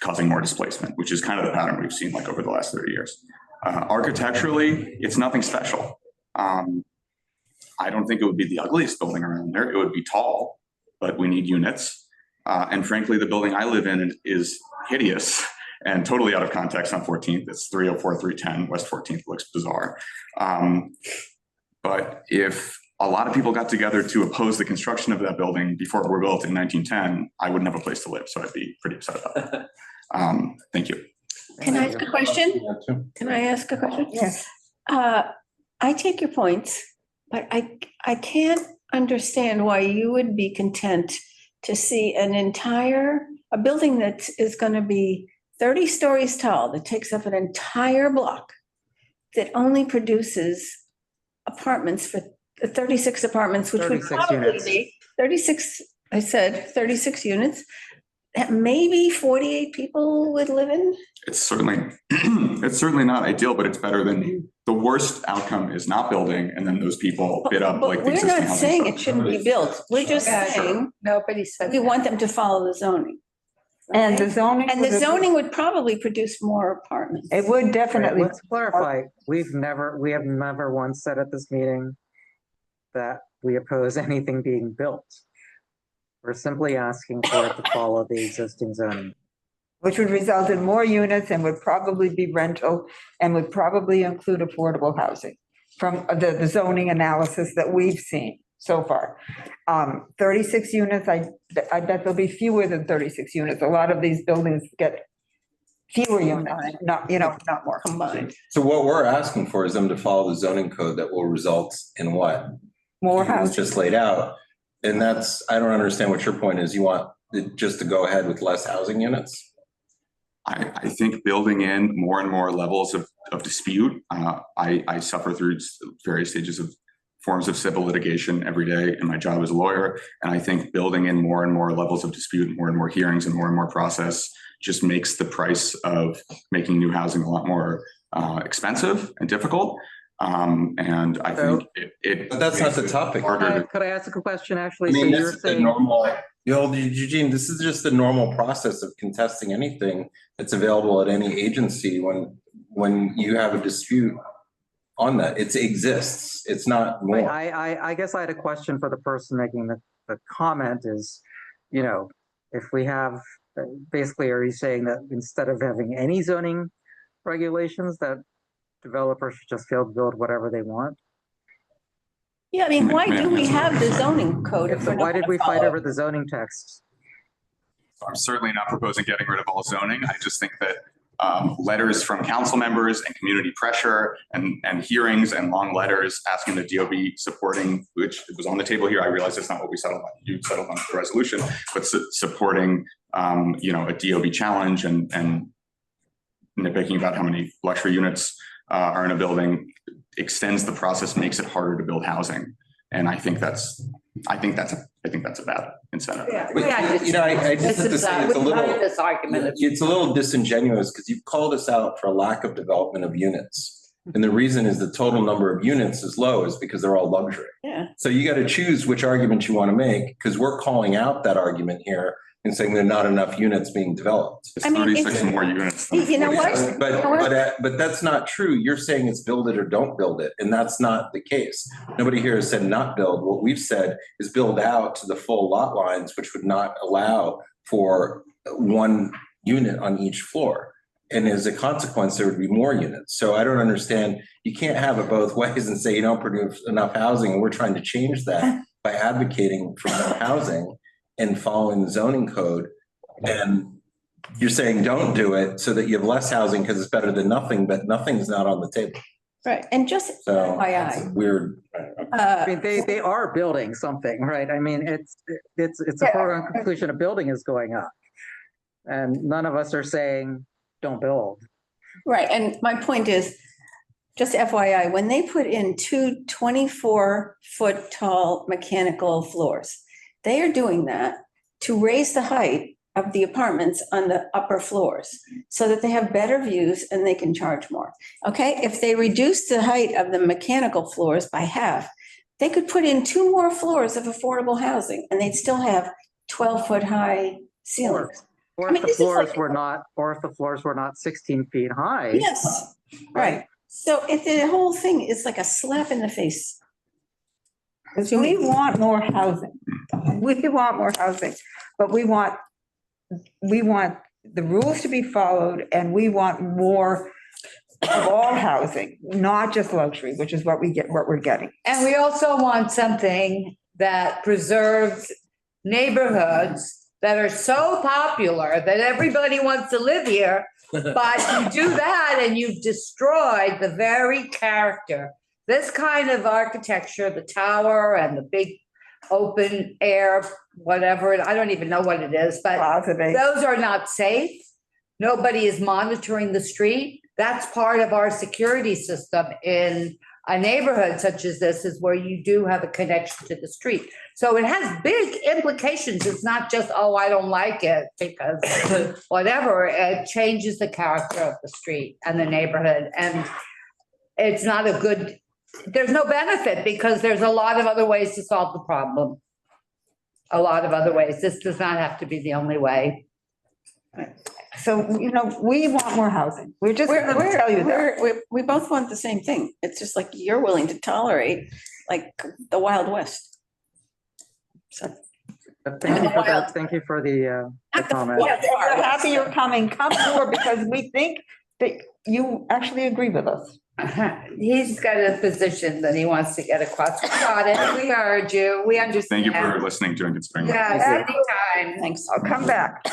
causing more displacement, which is kind of the pattern we've seen like over the last 30 years. Architecturally, it's nothing special. I don't think it would be the ugliest building around there. It would be tall, but we need units. And frankly, the building I live in is hideous and totally out of context on 14th. It's 304, 310, West 14th looks bizarre. But if a lot of people got together to oppose the construction of that building before it were built in 1910, I wouldn't have a place to live. So I'd be pretty upset about that. Thank you. Can I ask a question? Can I ask a question? Yes. I take your points, but I can't understand why you would be content to see a building that is going to be 30 stories tall, that takes up an entire block, that only produces apartments for 36 apartments, which would 36 probably units. be 36, I said 36 units, that maybe 48 people would live in. It's certainly not ideal, but it's better than the worst outcome is not building, and then those people bid up like the We're existing not housing saying stock. it shouldn't be built. We're just saying Nobody said we that. want them to follow the zoning. And the zoning. And the zoning would probably produce more apartments. It would Right, definitely. let's clarify, we have never once said at this meeting that we oppose anything being built. We're simply asking for it to follow the existing zoning. Which would result in more units and would probably be rental and would probably include affordable housing from the zoning analysis that we've seen so far. 36 units, I bet there'll be fewer than 36 units. A lot of these buildings get fewer units, not more combined. So what we're asking for is them to follow the zoning code that will result in what? More It's houses. just laid out. And I don't understand what your point is. You want it just to go ahead with less housing units? I think building in more and more levels of dispute. I suffer through various stages of forms of civil litigation every day in my job as a lawyer. And I think building in more and more levels of dispute, more and more hearings and more process just makes the price of making new housing a lot more expensive and difficult. And I think it. But that's not the topic. Could I ask a question, actually? I mean, So this you're is the saying, normal, Eugene, this is just the normal process of contesting anything that's available at any agency when you have a dispute on that. It exists. It's not more. I guess I had a question for the person making the comment is, if we have, basically, are you saying that instead of having any zoning regulations, that developers should just be able to build whatever they want? Yeah, I mean, why do we have the zoning code if we're not Why did we gonna fight follow over the zoning text? I'm certainly not proposing getting rid of all zoning. I just think that letters from council members and community pressure and hearings and long letters asking the DOB supporting, which was on the table here. I realize it's not what we settled on. You settled on the resolution, but supporting, a DOB challenge and nitpicking about how many luxury units are in a building extends the process, makes it harder to build housing. And I think that's a bad incentive. But, I just have to say it's a little disingenuous because you've called us out for a lack of development of units. And the reason is the total number of units is low is because they're all luxury. Yeah. So you got to choose which argument you want to make because we're calling out that argument here and saying there are not enough units being developed. It's I mean, 36 more units. than You know 47. what? But that's not true. You're saying it's build it or don't build it, and that's not the case. Nobody here has said not build. What we've said is build out to the full lot lines, which would not allow for one unit on each floor. And as a consequence, there would be more units. So I don't understand. You can't have it both ways and say you don't produce enough housing, and we're trying to change that by advocating for more housing and following the zoning code. And you're saying don't do it so that you have less housing because it's better than nothing, but nothing's not on the table. Right, and just So it's FYI. weird. I mean, they are building something, right? I mean, it's a foregone conclusion a building is going up. And none of us are saying, don't build. Right, and my point is, just FYI, when they put in two 24-foot tall mechanical floors, they are doing that to raise the height of the apartments on the upper floors so that they have better views and they can charge more. Okay, if they reduce the height of the mechanical floors by half, they could put in 2 more floors of affordable housing and they'd still have 12-foot high ceilings. Or I if mean, the this is floors like- were not, or if the floors were not 16 feet high. Yes, right. So if the whole thing is like a slap in the face. We want more housing. We want more housing, but we want the rules to be followed, and we want more of all housing, not just luxury, which is what we're getting. And we also want something that preserves neighborhoods that are so popular that everybody wants to live here. But you do that and you've destroyed the very character. This kind of architecture, the tower and the big open air, whatever, I don't even know what it is, but Plaza Bay. those are not safe. Nobody is monitoring the street. That's part of our security system in a neighborhood such as this, is where you do have a connection to the street. So it has big implications. It's not just, oh, I don't like it because whatever. It changes the character of the street and the neighborhood. And it's not a good, there's no benefit because there's a lot of other ways to solve the problem. A lot of other ways. This does not have to be the only way. So, we want more housing. We're just going to tell you that. We both want the same thing. It's just like you're willing to tolerate like the Wild West. So. Thank you for the comment. Yes, we're happy you're coming. Come more, because we think that you actually agree with us. He's got a position that he wants to get across. We got it. We heard you. We understand. Thank you for listening to and considering. Yeah, anytime. Thanks. I'll come back.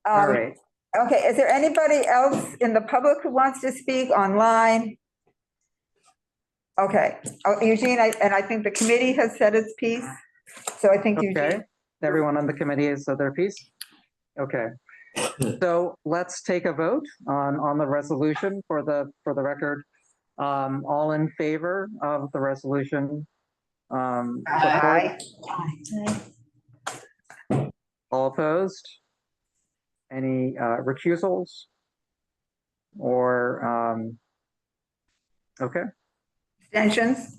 All right. Okay, is there anybody else in the public who wants to speak online? Okay, Eugene, I think the committee has said its piece, so I think Okay, Eugene. everyone on the committee has said their piece? Okay, so let's take a vote on the resolution for the record. All in favor of the resolution? Aye. All opposed? Any recusals? Or, okay, Abstentions?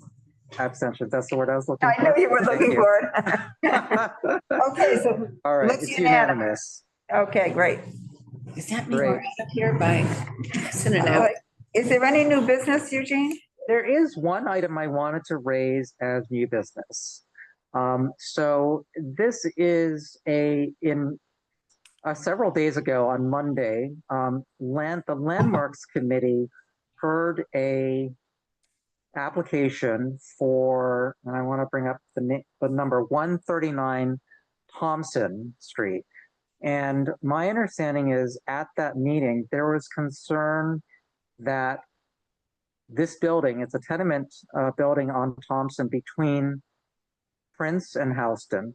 abstention, that's the word I was looking I for. knew you were Thank looking you. for it. Okay, so, All right, looks it's unanimous. unanimous. okay, great. Does that mean we're out of here by sending Uh, out? Is there any new business, Eugene? There is one item I wanted to raise as new business. So this is several days ago on Monday, the Landmarks Committee heard a application for, and I want to bring up the number 139 Thompson Street. And my understanding is at that meeting, there was concern that this building, it's a tenement building on Thompson between Prince and Houston,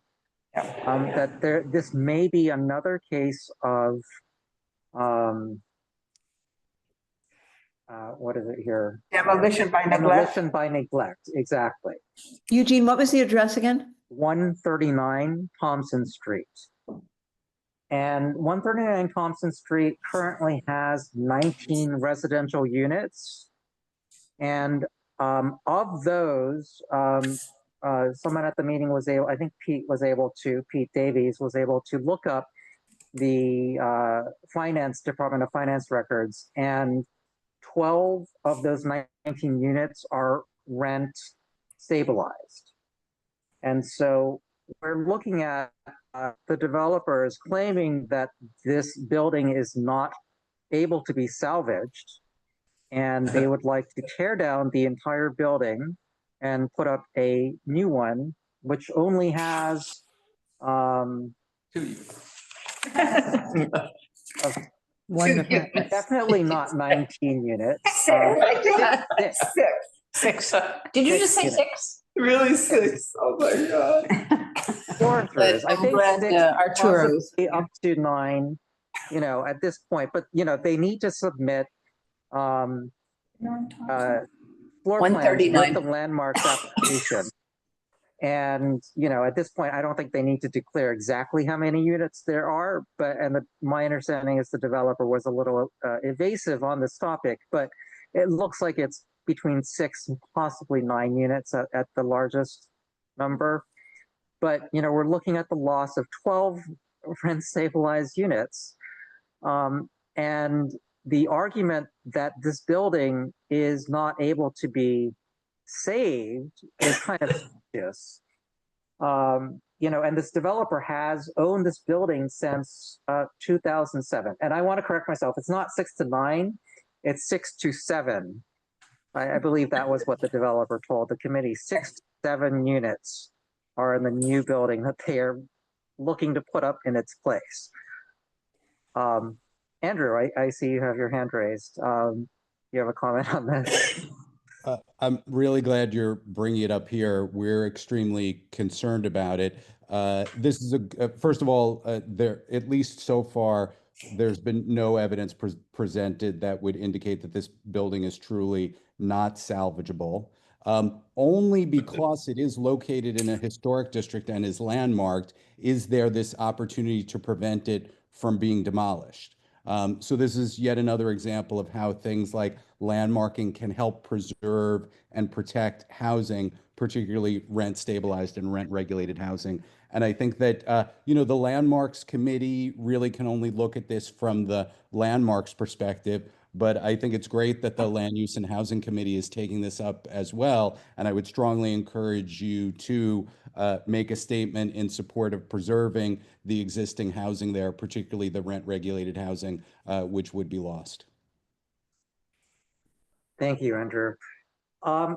that this may be another case of, what is it here? Demolition by neglect? Demolition by neglect, exactly. Eugene, what was the address again? 139 Thompson Street. And 139 Thompson Street currently has 19 residential units. And of those, someone at the meeting was able, I think Pete Davies was able to look up the Department of Finance records, and 12 of those 19 units are rent stabilized. And so we're looking at the developers claiming that this building is not able to be salvaged, and they would like to tear down the entire building and put up a new one, which only has definitely not 19 units. Six. Did you just say Six. six? Really 6? Oh my God. Floor throughs. I think glad, 6, Arturo's. possibly up to 9, at this point, but they need to submit floor plans 139. with the landmarks application. And, at this point, I don't think they need to declare exactly how many units there are, my understanding is the developer was a little evasive on this topic, but it looks like it's between 6 and possibly 9 units at the largest number. But, we're looking at the loss of 12 rent stabilized units. And the argument that this building is not able to be saved is kind of obvious. And this developer has owned this building since 2007. And I want to correct myself. It's not 6 to 9, it's 6 to 7. I believe that was what the developer told the committee. 6 to 7 units are in the new building that they are looking to put up in its place. Andrew, I see you have your hand raised. You have a comment on this? I'm really glad you're bringing it up here. We're extremely concerned about it. This is first of all, there, at least so far, there's been no evidence presented that would indicate that this building is truly not salvageable. Only because it is located in a historic district and is landmarked is there this opportunity to prevent it from being demolished. So this is yet another example of how things like landmarking can help preserve and protect housing, particularly rent stabilized and rent regulated housing. And I think that, the Landmarks Committee really can only look at this from the landmarks perspective. But I think it's great that the Land Use and Housing Committee is taking this up as well. And I would strongly encourage you to make a statement in support of preserving the existing housing there, particularly the rent regulated housing, which would be lost. Thank you, Andrew. I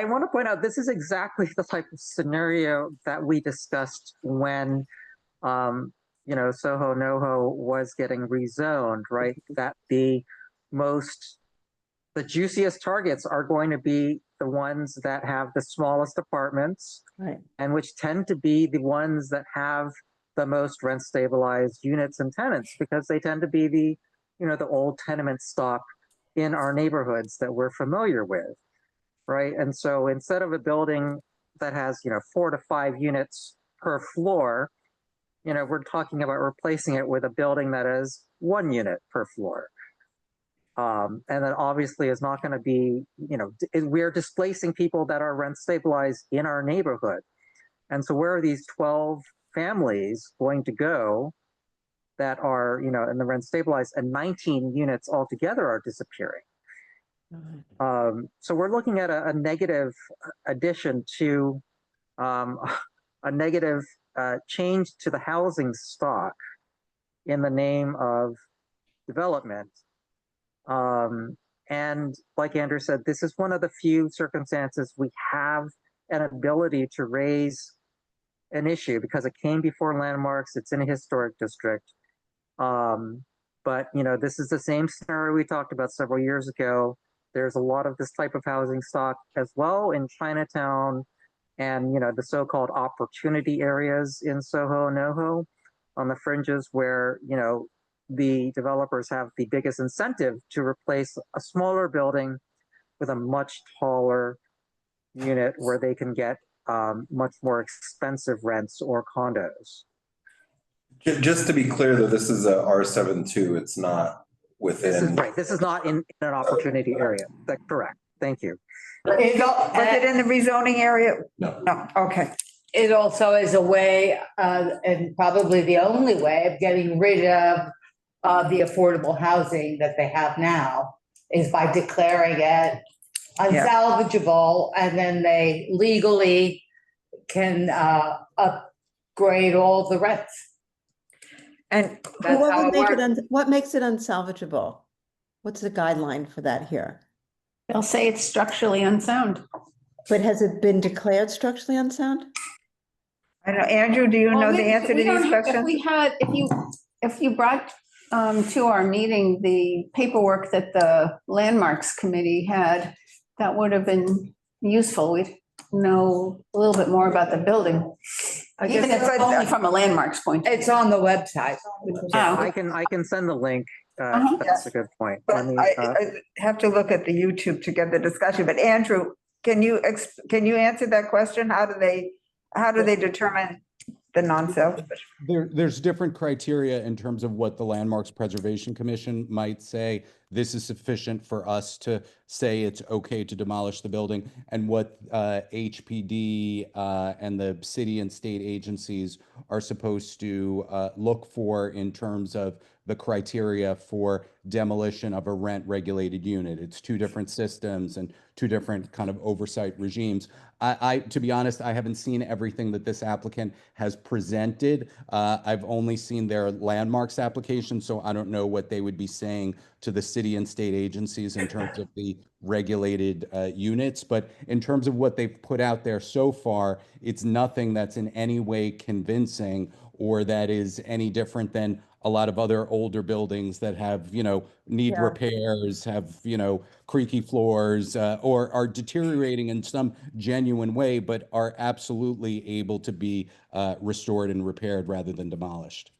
want to point out, this is exactly the type of scenario that we discussed when, Soho NoHo was getting rezoned, right? That the juiciest targets are going to be the ones that have the smallest apartments, Right. and which tend to be the ones that have the most rent stabilized units and tenants, because they tend to be the old tenement stock in our neighborhoods that we're familiar with, right? And so instead of a building that has 4 to 5 units per floor, we're talking about replacing it with a building that is 1 unit per floor. And that obviously is not going to be, we're displacing people that are rent stabilized in our neighborhood. And so where are these 12 families going to go that are, in the rent stabilized, and 19 units altogether are disappearing? So we're looking at a negative addition to, a negative change to the housing stock in the name of development. And like Andrew said, this is one of the few circumstances we have an ability to raise an issue because it came before landmarks. It's in a historic district. But this is the same scenario we talked about several years ago. There's a lot of this type of housing stock as well in Chinatown and the so-called opportunity areas in Soho NoHo on the fringes where the developers have the biggest incentive to replace a smaller building with a much taller unit where they can get much more expensive rents or condos. Just to be clear, though, this is a R72. It's not within. This is right. This is not in an opportunity area. That's correct. Thank you. Was it in the rezoning area? No. No, okay. It also is a way, and probably the only way of getting rid of the affordable housing that they have now is by declaring it unsalvageable, and then they legally can upgrade all the rents. And That's What how would it make works. what makes it unsalvageable? What's the guideline for that here? They'll say it's structurally unsound. But has it been declared structurally unsound? I don't know, Andrew, do you know the answer to We don't these have- questions? If you brought to our meeting the paperwork that the Landmarks Committee had, that would have been useful. We'd know a little bit more about the building. I Even if guess- it's only from a landmarks point. It's on the website. Oh. I can send the link. Uh-huh. That's a good point. But Let me, I have to look at the YouTube to get the discussion, but Andrew, can you answer that question? How do they determine the non-salvageable? There's different criteria in terms of what the Landmarks Preservation Commission might say. this is sufficient for us to say it's okay to demolish the building, and what HPD and the city and state agencies are supposed to look for in terms of the criteria for demolition of a rent-regulated unit. It's two different systems and two different kind of oversight regimes. To be honest, I haven't seen everything that this applicant has presented. I've only seen their landmarks application, so I don't know what they would be saying to the city and state agencies in terms of the regulated units. But in terms of what they've put out there so far, it's nothing that's in any way convincing or that is any different than a lot of other older buildings that have, need Yeah. repairs, have, creaky floors, or are deteriorating in some genuine way, but are absolutely able to be restored and repaired rather than demolished.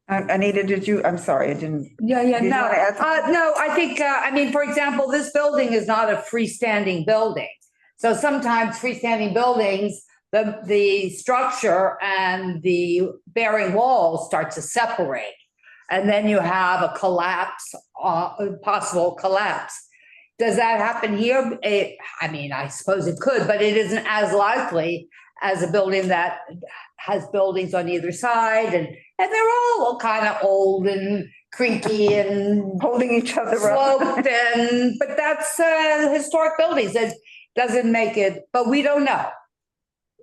Anita, I'm sorry, I didn't. Yeah, Did you no, wanna add something? no, I think, for example, this building is not a freestanding building. So sometimes freestanding buildings, the structure and the bearing walls start to separate. And then you have a collapse, a possible collapse. Does that happen here? I suppose it could, but it isn't as likely as a building that has buildings on either side, and they're all kind of old and creaky and Holding each other up. sloped, but that's historic buildings. It doesn't make it, but we don't know.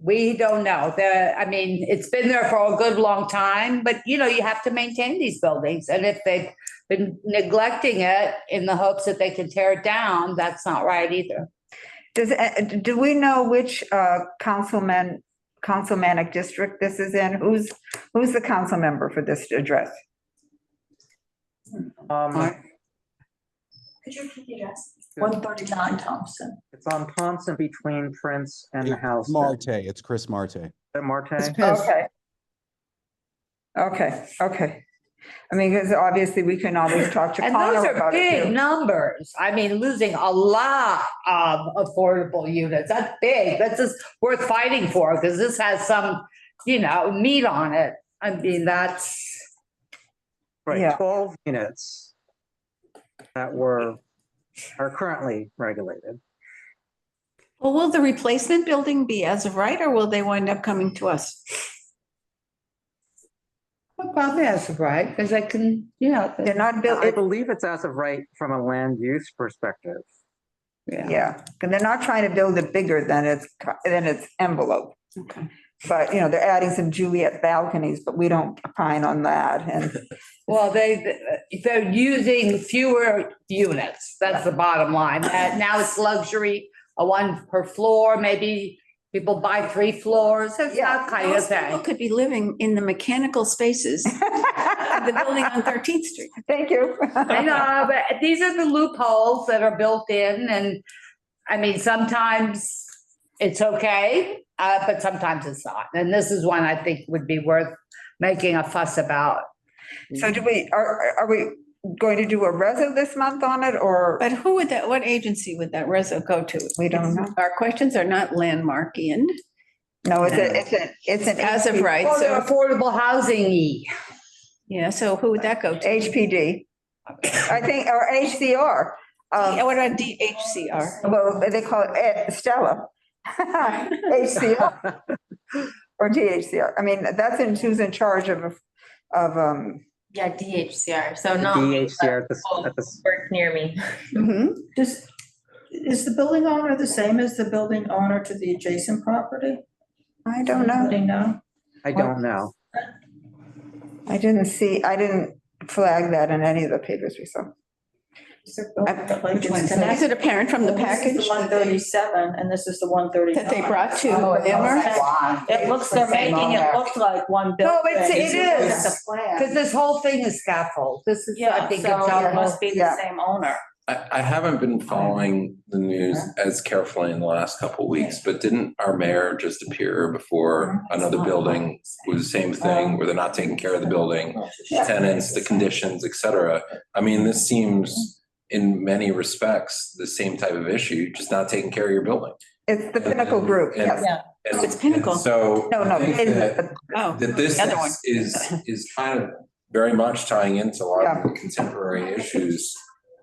We don't know. It's been there for a good long time, but you have to maintain these buildings. And if they've been neglecting it in the hopes that they can tear it down, that's not right either. Do we know which councilmanic district this is in? Who's the council member for this address? Could you repeat the address? 139 Thompson. It's on Thompson between Prince and the house. Marte, it's Chris Marte. Marte? Okay. Because obviously we can always talk to And Connor those are about it big too. numbers. Losing a lot of affordable units. That's big. That's just worth fighting for because this has some, meat on it. That's. Right, Yeah. 12 units that are currently regulated. Well, will the replacement building be as of right, or will they wind up coming to us? Well, probably that's right, because I can, They're not built, I believe it's as of right from a land use perspective. yeah, because they're not trying to build it bigger than its envelope. Okay. But, they're adding some Juliet balconies, but we don't opine on that. And Well, they're using fewer units. That's the bottom line. Now it's luxury, a one per floor, maybe people buy 3 floors. It's not kind of Those people thing. could be living in the mechanical spaces of the building on 13th Street. thank you. I know, but these are the loopholes that are built in, and sometimes it's okay, but sometimes it's not. And this is one I think would be worth making a fuss about. So are we going to do a reso this month on it, or But what agency would that reso go to? we don't know? Our questions are not landmarkian. No, it's an As of right, Well, so, affordable housing. yeah, so who would that go to? HPD, I think, or HCR. Yeah, what about DHCR? Well, they call it Stella. HCR or DHCR. That's who's in charge of Yeah, DHCR, so The not DHCR at the work near me. Is the building owner the same as the building owner to the adjacent property? I don't know. Anybody know? I don't know. I didn't flag that in any of the papers we saw. Which one's Is it apparent from the package One 37, and this is the 139. that they brought to Oh, Landmark? It looks, they're making it look like one building. No, it is. It's a plan. Because this whole thing is scaffold. This is, I Yeah, think it's so it all. must be the Yeah. same owner. I haven't been following the news as carefully in the last couple of weeks, but didn't our mayor just appear before another building with the same thing, where they're not taking care of the building, tenants, the conditions, et cetera? This seems in many respects the same type of issue, just not taking care of your building. It's the Pinnacle Group, And- yes. and- It's Pinnacle. and So. No, I think that- Oh, that this the other one. is kind of very much tying into a lot of the contemporary issues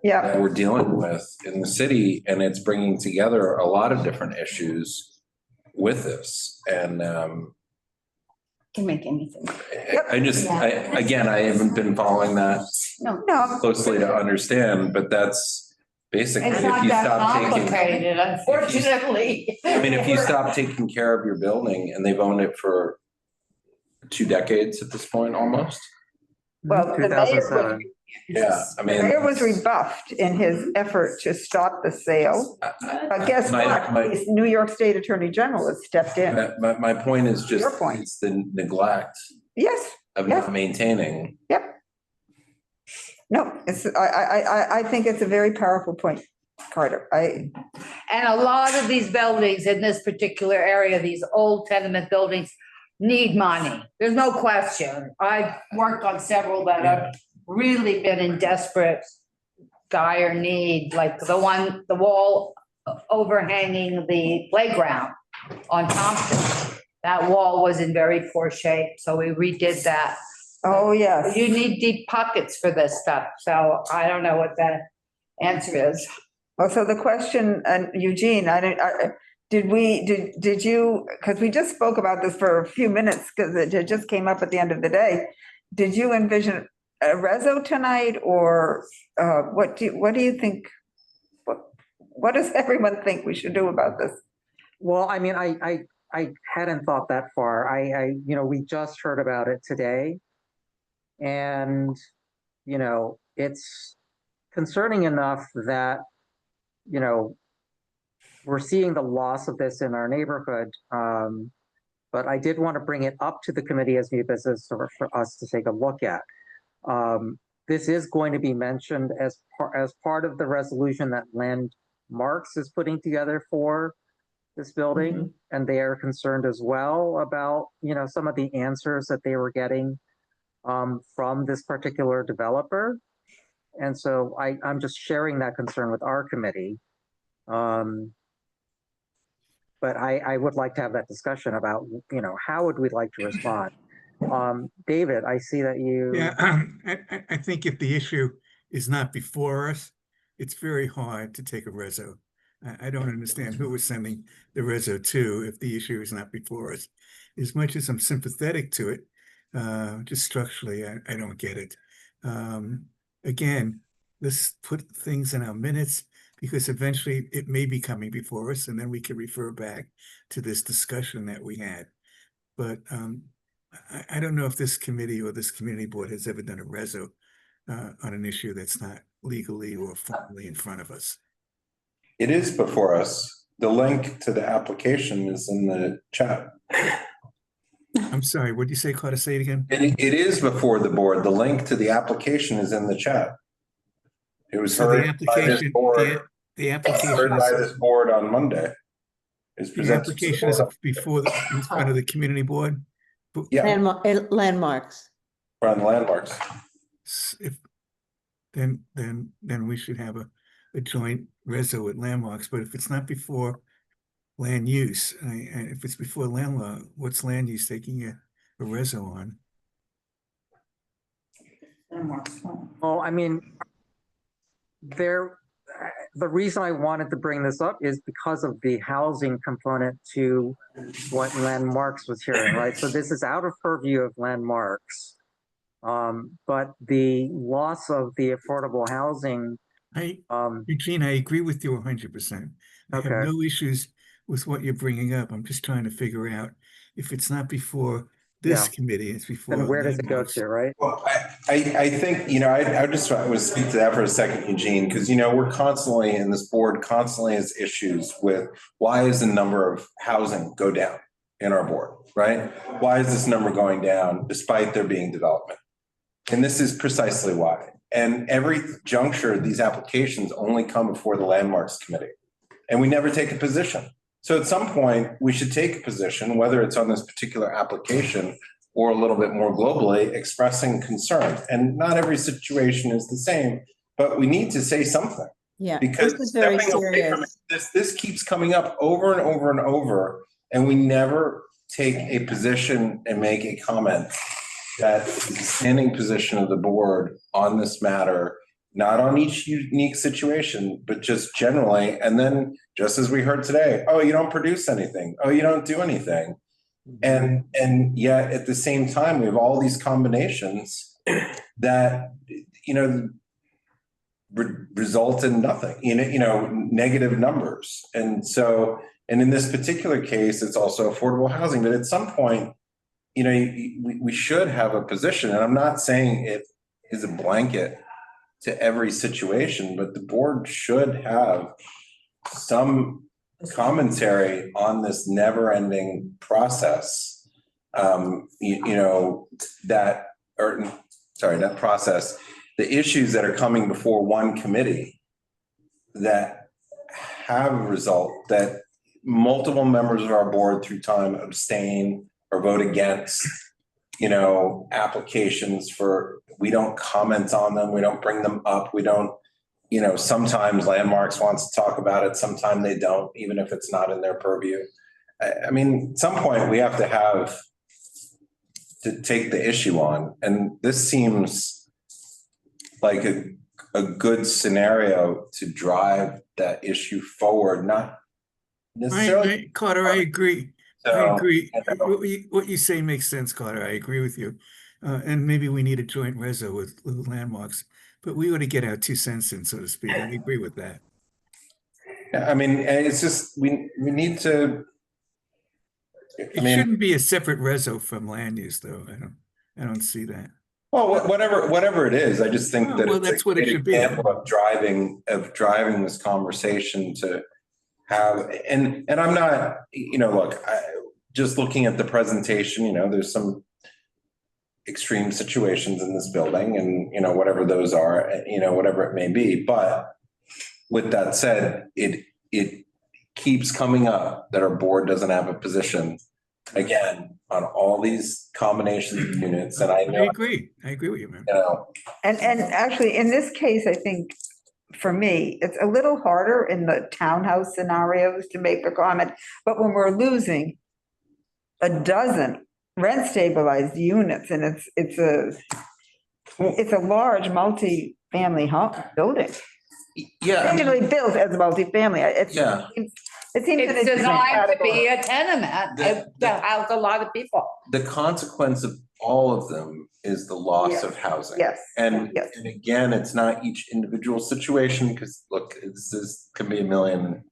Yeah, that we're dealing with in the city, and it's bringing together a lot of different issues with this. And Can make anything. again, I haven't been following that no, closely to understand, but that's basically It's if not you that stop taking. complicated, unfortunately. I mean, if you stop taking care of your building, and they've owned it for 2 decades at this point, almost. well, the mayor was 2007. Yeah, I The mean. mayor was rebuffed in his effort to stop the sale. But guess what? The New York State Attorney General has stepped in. My point is just, Your point. it's the neglect Yes, of yes. not maintaining. Yep. No, I think it's a very powerful point, Carter. And a lot of these buildings in this particular area, these old tenement buildings, need money. There's no question. I've worked on several that have really been in desperate, dire need, like the wall overhanging the playground on Thompson. That wall was in very poor shape, so we redid that. Oh, yes. You need deep pockets for this stuff, so I don't know what the answer is. Well, so the question, and Eugene, did you, because we just spoke about this for a few minutes, because it just came up at the end of the day. Did you envision a reso tonight, or what do you think? What does everyone think we should do about this? Well, I mean, I hadn't thought that far. We just heard about it today. And, it's concerning enough that, we're seeing the loss of this in our neighborhood. But I did want to bring it up to the committee as new business for us to take a look at. This is going to be mentioned as part of the resolution that Landmarks is putting together for this building, and they are concerned as well about some of the answers that they were getting from this particular developer. And so I'm just sharing that concern with our committee. But I would like to have that discussion about how would we like to respond. David, I see that you. Yeah, I think if the issue is not before us, it's very hard to take a reso. I don't understand who we're sending the reso to if the issue is not before us. As much as I'm sympathetic to it, just structurally, I don't get it. Again, let's put things in our minutes, because eventually it may be coming before us, and then we can refer back to this discussion that we had. But I don't know if this committee or this community board has ever done a reso on an issue that's not legally or formally in front of us. It is before us. The link to the application is in the chat. I'm sorry, what did you say, Carter? Say it again. It is before the board. The link to the application is in the chat. It was So the heard by this application, board. the application Heard by is, this board on Monday. Is the presented to the application is board before, in front of the community board. Yeah, Landmarks. on Landmarks. If, then we should have a joint reso with Landmarks, but if it's not before land use, if it's before land law, what's land use taking a reso on? Well, I mean, the reason I wanted to bring this up is because of the housing component to what Landmarks was hearing, right? So this is out of purview of Landmarks. But the loss of the affordable housing. Eugene, I agree with you 100%. I have no issues with what you're bringing up. I'm just trying to figure out if it's not before this committee, it's before. Then where does it go to, right? Well, I think, I just want to speak to that for a second, Eugene, because, we're constantly, in this board constantly has issues with why is the number of housing go down in our board, right? Why is this number going down despite there being development? And this is precisely why. And every juncture, these applications only come before the Landmarks Committee, and we never take a position. So at some point, we should take a position, whether it's on this particular application or a little bit more globally, expressing concerns. And not every situation is the same, but we need to say something. Yeah, Because this is very serious. This keeps coming up over and over and over, and we never take a position and make a comment that the standing position of the board on this matter not on each unique situation, but just generally. And then just as we heard today, oh, you don't produce anything. Oh, you don't do anything. And yet at the same time, we have all these combinations that, result in nothing, negative numbers. And so, and in this particular case, it's also affordable housing, but at some point, we should have a position, and I'm not saying it is a blanket to every situation, but the board should have some commentary on this never-ending process. That process, the issues that are coming before one committee that have a result that multiple members of our board through time abstain or vote against, applications for, we don't comment on them, we don't bring them up, we don't, sometimes Landmarks wants to talk about it, sometimes they don't, even if it's not in their purview. I mean, at some point we have to take the issue on, and this seems like a good scenario to drive that issue forward, not necessarily. Carter, I agree. So, I agree. What you say makes sense, Carter. I agree with you. And maybe we need a joint reso with Landmarks, but we ought to get our 2 cents in, so to speak. I agree with that. I mean, it's just, we need to. It shouldn't be a separate reso from land use, though. I don't see that. Well, whatever it is, I just think that that's what it should be. Of driving this conversation to have, and I'm not, look, just looking at the presentation, there's some extreme situations in this building, and whatever those are, whatever it may be. But with that said, it keeps coming up that our board doesn't have a position, again, on all these combinations of units. And I agree with you, man. And actually, in this case, I think for me, it's a little harder in the townhouse scenarios to make a comment, but when we're losing a dozen rent stabilized units, and it's a large multi-family home building. Yeah. Originally built as a multi-family. It seems that It's designed to be a tenement to house a lot of people. The consequence of all of them is the loss of housing. Yes. And again, it's not each individual situation, because look, this can be a million.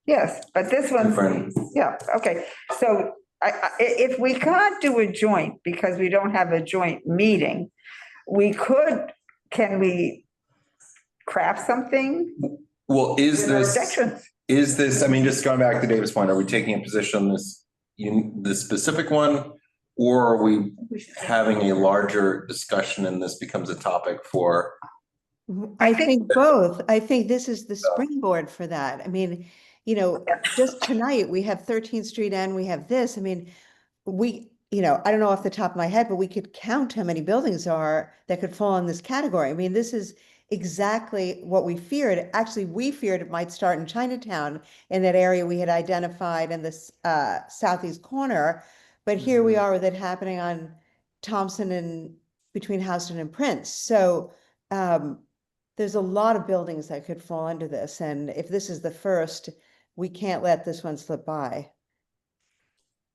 Yes, but this one, okay. So if we can't do a joint because we don't have a joint meeting, can we craft something? Well, is this, I mean, just going back to David's point, are we taking a position on this specific one, or are we having a larger discussion and this becomes a topic for? I think both. I think this is the springboard for that. I mean, just tonight we have 13th Street and we have this. I mean, I don't know off the top of my head, but we could count how many buildings are that could fall in this category. I mean, this is exactly what we feared. Actually, we feared it might start in Chinatown, in that area we had identified in this southeast corner. But here we are with it happening on Thompson and between Houston and Prince. So there's a lot of buildings that could fall under this. And if this is the first, we can't let this one slip by.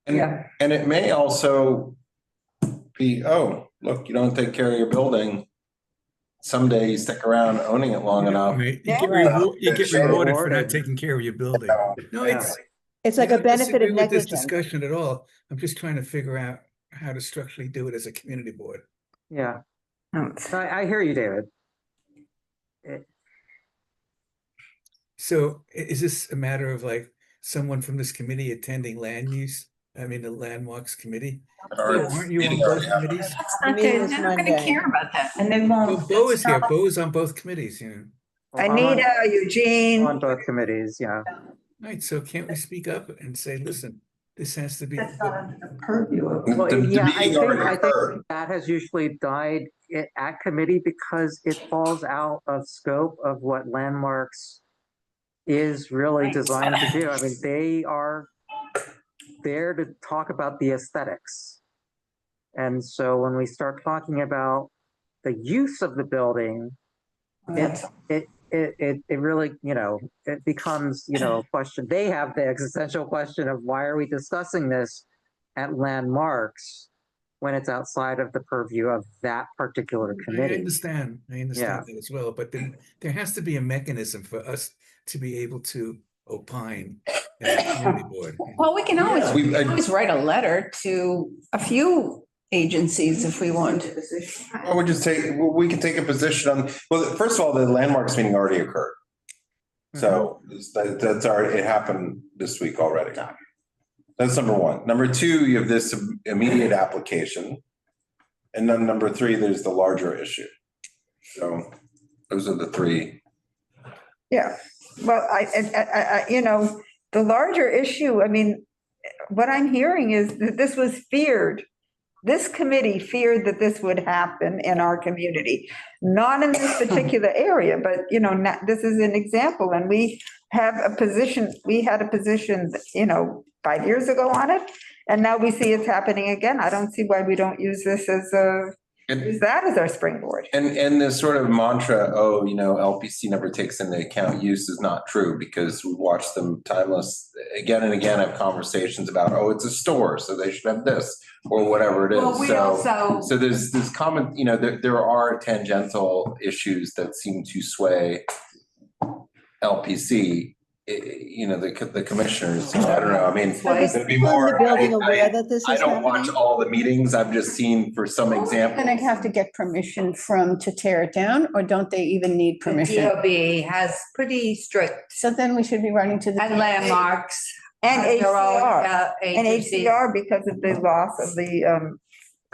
And it may also be, oh, look, you don't take care of your building. Someday you stick around owning it long enough. You get rewarded for not taking care of your building. No, it's like a benefit of negligence. This discussion at all. I'm just trying to figure out how to structurally do it as a community board. Yeah, I hear you, David. So is this a matter of like someone from this committee attending the Landmarks committee? Aren't you on both committees? They're not going to care about that, and they won't. Bo is here. Bo is on both committees, Anita, Eugene. On both committees, yeah. Right, so can't we speak up and say, listen, this has to be. That's not under the purview of. Well, I think that has usually died at committee because it falls out of scope of what Landmarks is really designed to do. I mean, they are there to talk about the aesthetics. And so when we start talking about the use of the building, It really, it becomes, a question. They have the existential question of why are we discussing this at landmarks when it's outside of the purview of that particular I committee? understand that as well, but then there has to be a mechanism for us to be able to opine as a community board. Well, we can always, Yeah, we can always write a letter to a few agencies if we want. Or we can take a position on, well, first of all, the landmarks meeting already occurred. So that's already, it happened this week already. That's number one. Number two, you have this immediate application. And then number three, there's the larger issue. So those are the three. Yeah, well, the larger issue, I mean, what I'm hearing is that this was feared. This committee feared that this would happen in our community, not in this particular area, but, this is an example. And we had a position, 5 years ago on it. And now we see it's happening again. I don't see why we don't use this as use that as our springboard. And this sort of mantra, LPC never takes into account use is not true, because we watch them timeless again and again have conversations about, it's a store, so they should have this or whatever it is. Well, so there's this common, there are tangential issues that seem to sway LPC. The commissioners, so I don't know, I mean, there'd be people in more. the building aware that this I is don't watch happening? all the meetings, I've just seen for some examples. And I have to get permission to tear it down, or don't they even need permission? DOB has pretty strict. So then we should be running to the. And landmarks. And Their own, HCR, and agencies. HCR because of the loss of the,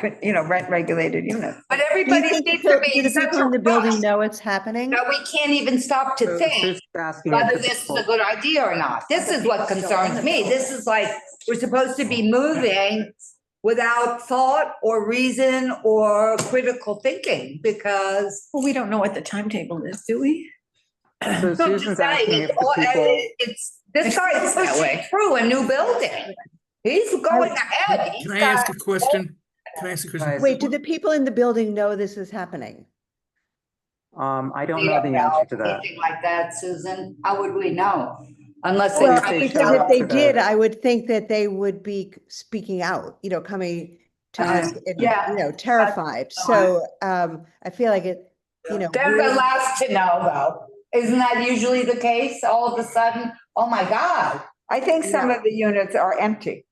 rent regulated units. But Do you everybody think seems do to be the in such people in the a building rush know it's happening? that we can't even stop to think Who's asking whether if this is a good idea or not. This is what concerns me. This is like, we're supposed to be moving without thought or reason or critical thinking, because Well, we don't know what the timetable is, do we? So I'm just Susan's saying, asking if it's the people. this guy is that way. pushing through a new building. He's going ahead. He's Can I ask a got- question? Guys, Wait, do the people in the building know this is happening? I don't know the answer to that. Anything like that, Susan, how would we know? Unless they. Well, if they because show if up they to the- did, I would think that they would be speaking out, coming to us, Yeah. terrified. So I feel like it, They're the last to know, though. Isn't that usually the case? All of a sudden, oh my God. I think some of the units are empty,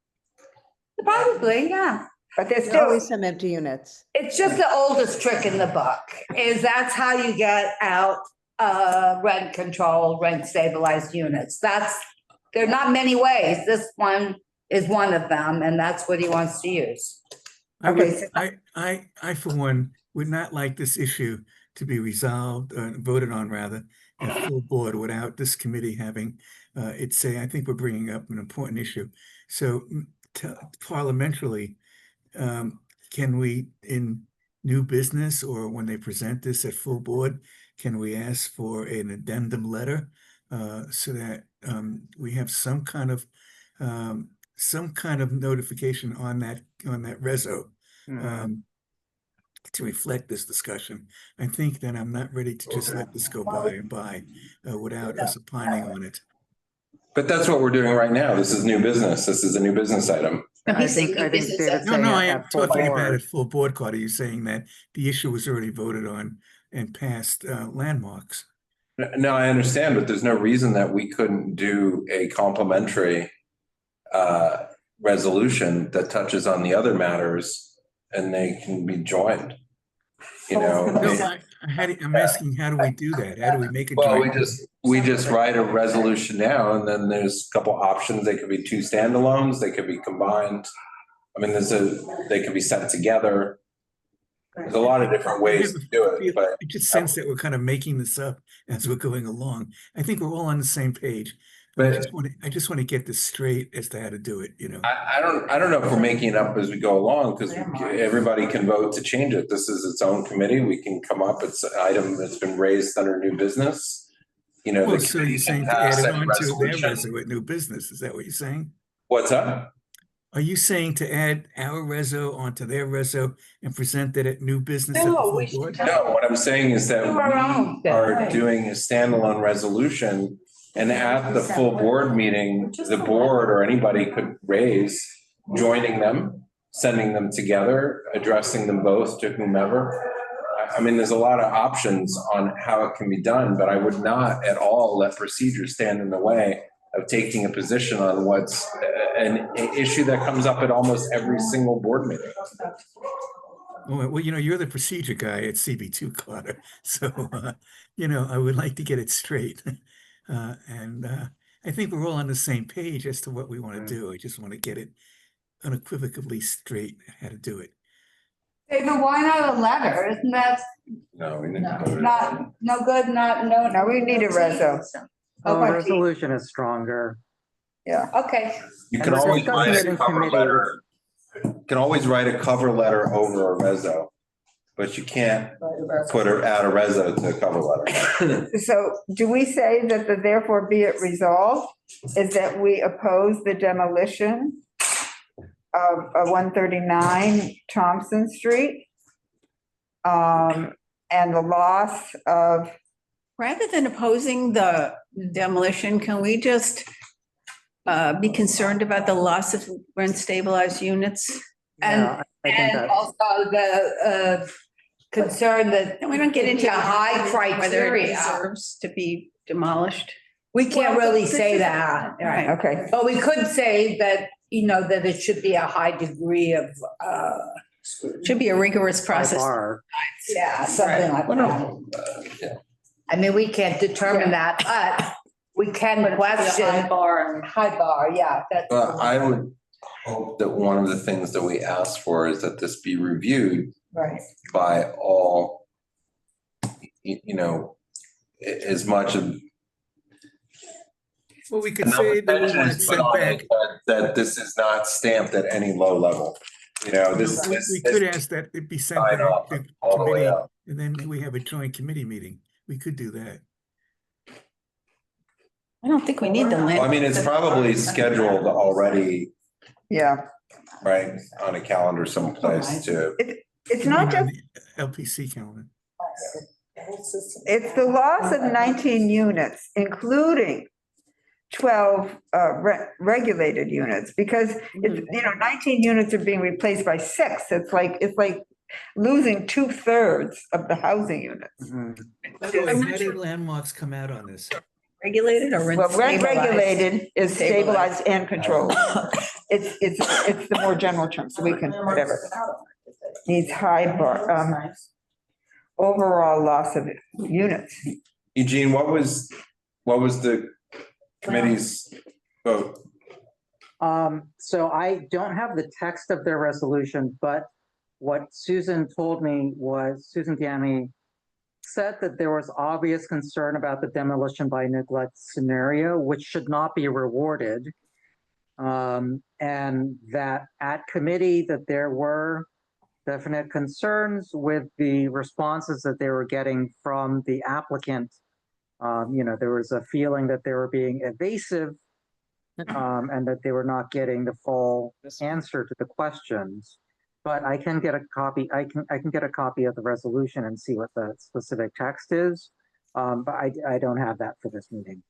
Probably, yeah. but there's there's still, always some empty units. It's just the oldest trick in the book, is that's how you get out rent control, rent stabilized units. There are not many ways. This one is one of them, and that's what he wants to use. I for one would not like this issue to be resolved, voted on rather, at full board without this committee having it say, I think we're bringing up an important issue. So parliamentarily, can we, in new business or when they present this at full board, can we ask for an addendum letter so that we have some kind of notification on that reso to reflect this discussion? I think that I'm not ready to just let this go by without us opining on it. But that's what we're doing right now. This is new business. This is a new business item. I think David's No, saying I at am full talking about board. it full board, Carter. You're saying that the issue was already voted on and passed landmarks. No, I understand, but there's no reason that we couldn't do a complementary resolution that touches on the other matters and they can be joined. No, I'm asking, how do we do that? How do we make it? Well, we just write a resolution now, and then there's a couple options. They could be two standalones, they could be combined. I mean, they could be set together. There's a lot of different ways to do it, but I just sense that we're kind of making this up as we're going along. I think we're all on the same page. But I just want to get this straight as to how to do it, I don't know if we're making it up as we go along, because everybody can vote to change it. This is its own committee. We can come up, it's an item that's been raised under new business. Well, the so committee you're saying can to add pass it that on to their resolution. reso with new business, is that what you're saying? What's up? Are you saying to add our reso onto their reso and present it at new business at the No, full we should board? No, what I'm saying is that Do our own we thing, are right. doing a standalone resolution, and at the full board meeting, the board or anybody could raise joining them, sending them together, addressing them both to whomever. I mean, there's a lot of options on how it can be done, but I would not at all let procedure stand in the way of taking a position on what's an issue that comes up at almost every single board meeting. Well, you know, you're the procedure guy at CB2, Carter. So, you know, I would like to get it straight. And I think we're all on the same page as to what we want to do. I just want to get it unequivocally straight how to do it. Hey, but why not a letter? Isn't that No, we didn't. vote it. not, no good, not, no? No, we need a reso. Oh, Okay. resolution is stronger. Okay, You And can we're always discussing write it a in cover committee. letter. You can always write a cover letter over a reso, but you can't add a reso to a cover letter. So do we say that the therefore be it resolved is that we oppose the demolition of 139 Thompson Street? And the loss of, Rather than opposing the demolition, can we just be concerned about the loss of rent stabilized units? Yeah, I think and that's- also the concern that And we don't get into the high whether it criteria. deserves to be demolished. We can't really This say is- that, right? okay, But we could say that, you know, that it should be a high degree of, Should be a rigorous By process. bar. yeah, something like Well, that. no, yeah. I mean, we can't determine that, but we can question. High bar, yeah, that's. I would hope that one of the things that we ask for is that this be reviewed Right. by all, you know, as much of. Well, we could say that we want it sent back. That this is not stamped at any low level, you know, this. We could ask that it be sent Sign back off to all the way committee, up. and then we have a joint committee meeting. We could do that. I don't think we need the land. Well, I mean, it's probably scheduled already, yeah. right, on a calendar someplace to. It's not just, LPC calendar. it's the loss of 19 units, including 12 regulated units, because it's, you know, 19 units are being replaced by 6. It's like losing 2/3 of the housing units. Mhm. By the way, how did landmarks come out on this? Regulated or rent Well, rent stabilized? regulated is stabilized and controlled. It's the more general term, so we can, whatever. Needs high bar, overall loss of units. Eugene, what was the committee's vote? So I don't have the text of their resolution, but what Susan told me was, Susan Gammy said that there was obvious concern about the demolition by neglect scenario, which should not be rewarded. And that at committee that there were definite concerns with the responses that they were getting from the applicant. You know, there was a feeling that they were being evasive and that they were not getting the full answer to the questions. But I can get a copy, I can get a copy of the resolution and see what the specific text is. But I don't have that for this meeting.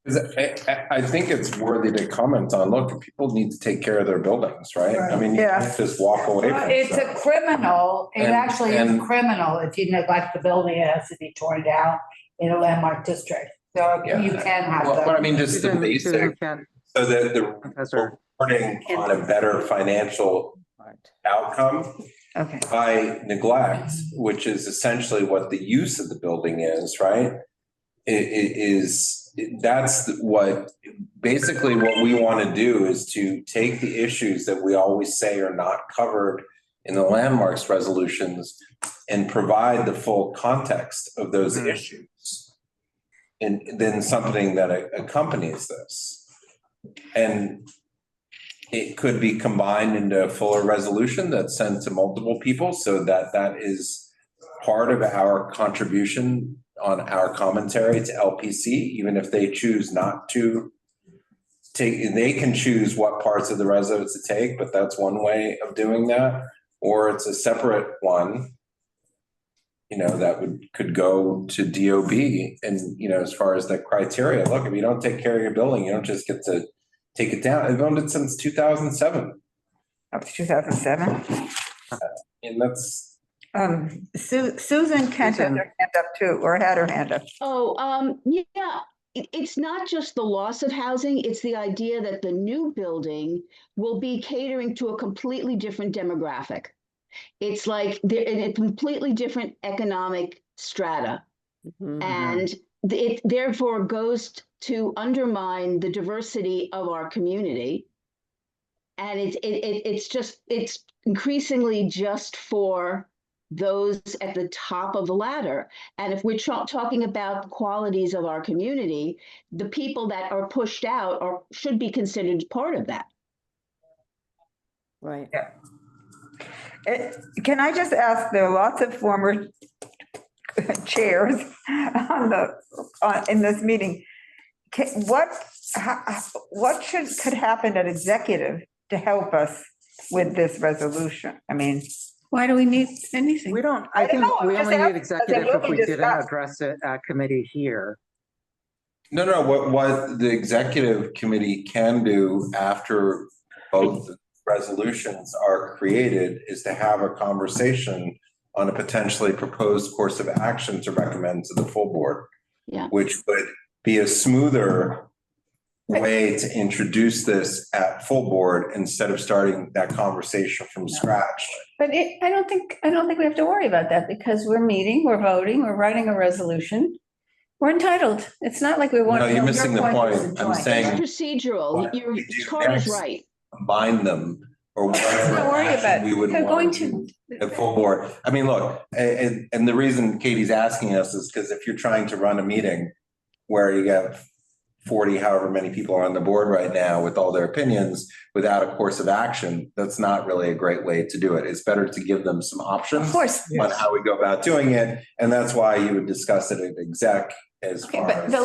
I think it's worthy to comment on, look, people need to take care of their buildings, right? I mean, you Yeah. can't just walk away from It's a stuff. criminal, it And- actually is and- criminal if you neglect the building, it has to be torn down in a landmark district. So Yeah. you can have Well, but I that. mean, just the Susan basic, can, so that the has her, reporting on a better financial outcome Okay. by neglect, which is essentially what the use of the building is, right? That's what, basically what we want to do is to take the issues that we always say are not covered in the landmarks resolutions and provide the full context of those issues. And then something that accompanies this. And it could be combined into a fuller resolution that's sent to multiple people so that that is part of our contribution on our commentary to LPC, even if they choose not to they can choose what parts of the reso to take, but that's one way of doing that. Or it's a separate one, that could go to DOB. And, as far as the criteria, look, if you don't take care of your building, you don't just get to take it down. I've owned it since 2007. Up to 2007. And that's. Susan Kent had her hand up too, or had her hand up. Yeah, it's not just the loss of housing, it's the idea that the new building will be catering to a completely different demographic. It's like they're in a completely different economic strata. And it therefore goes to undermine the diversity of our community. And it's increasingly just for those at the top of the ladder. And if we're talking about qualities of our community, the people that are pushed out should be considered part of that. Right. Yeah. Can I just ask, there are lots of former chairs in this meeting. What could happen at executive to help us with this resolution? I mean, Why do we need anything? We don't, I I don't think know, I'm we just only need asking, executive because it if will we be didn't discussed. address it at committee here. No, what the executive committee can do after both resolutions are created is to have a conversation on a potentially proposed course of action to recommend to the full board. Yeah. Which would be a smoother way to introduce this at full board instead of starting that conversation from scratch. But I don't think we have to worry about that because we're meeting, we're voting, we're writing a resolution. We're entitled. It's not like we want. No, you're missing the point. I'm It's saying procedural. Your charter's right. combine them or whatever Don't worry about action we it. would They're going want to. at full board. I mean, look, and the reason Katie's asking us is because if you're trying to run a meeting where you have 40, however many people are on the board right now with all their opinions without a course of action, that's not really a great way to do it. It's better to give them some options Of course. on how we go about doing it. And that's why you would discuss it at exec as Okay, far but as. the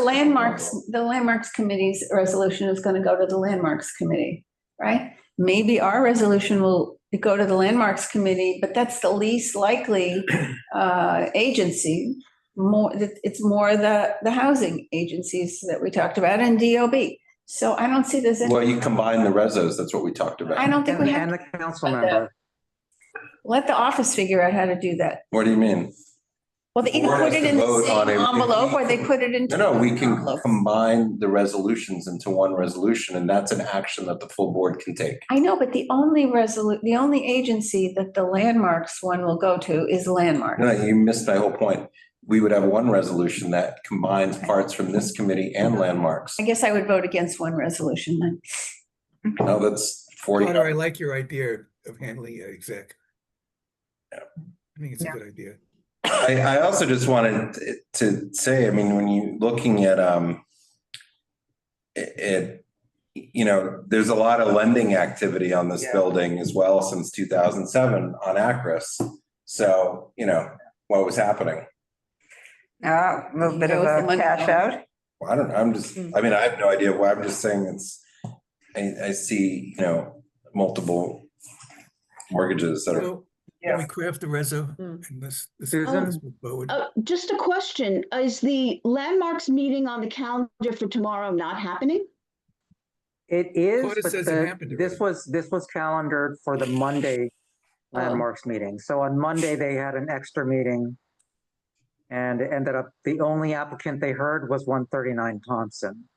landmarks committee's resolution is going to go to the landmarks committee, right? Maybe our resolution will go to the landmarks committee, but that's the least likely agency. It's more the housing agencies that we talked about and DOB. So I don't see this. Well, you combine the resos, that's what we talked about. I don't think we have. And the council member. Let the office figure out how to do that. What do you mean? Well, they either Board put has it to in the vote on same it. envelope or they put it into. No, we can envelope. combine the resolutions into one resolution, and that's an action that the full board can take. I know, but the only agency that the landmarks one will go to is landmark. No, you missed my whole point. We would have one resolution that combines parts from this committee and landmarks. I guess I would vote against one resolution then. No, that's 40. Carter, I like your idea of handling exec. Yeah. I think it's a good idea. I also just wanted to say, I mean, when you looking at there's a lot of lending activity on this building as well since 2007 on Acris. So, what was happening? A little bit of a cash out. Well, I don't know. I have no idea why. I'm just saying I see, multiple mortgages that are. So, can we craft the reso? And let's move forward. Just a question, is the landmarks meeting on the calendar for tomorrow not happening? It is, Carter but says it happened this was calendared for the Monday landmarks meeting. So on Monday, they had an extra meeting. And it ended up, the only applicant they heard was 139 Thompson.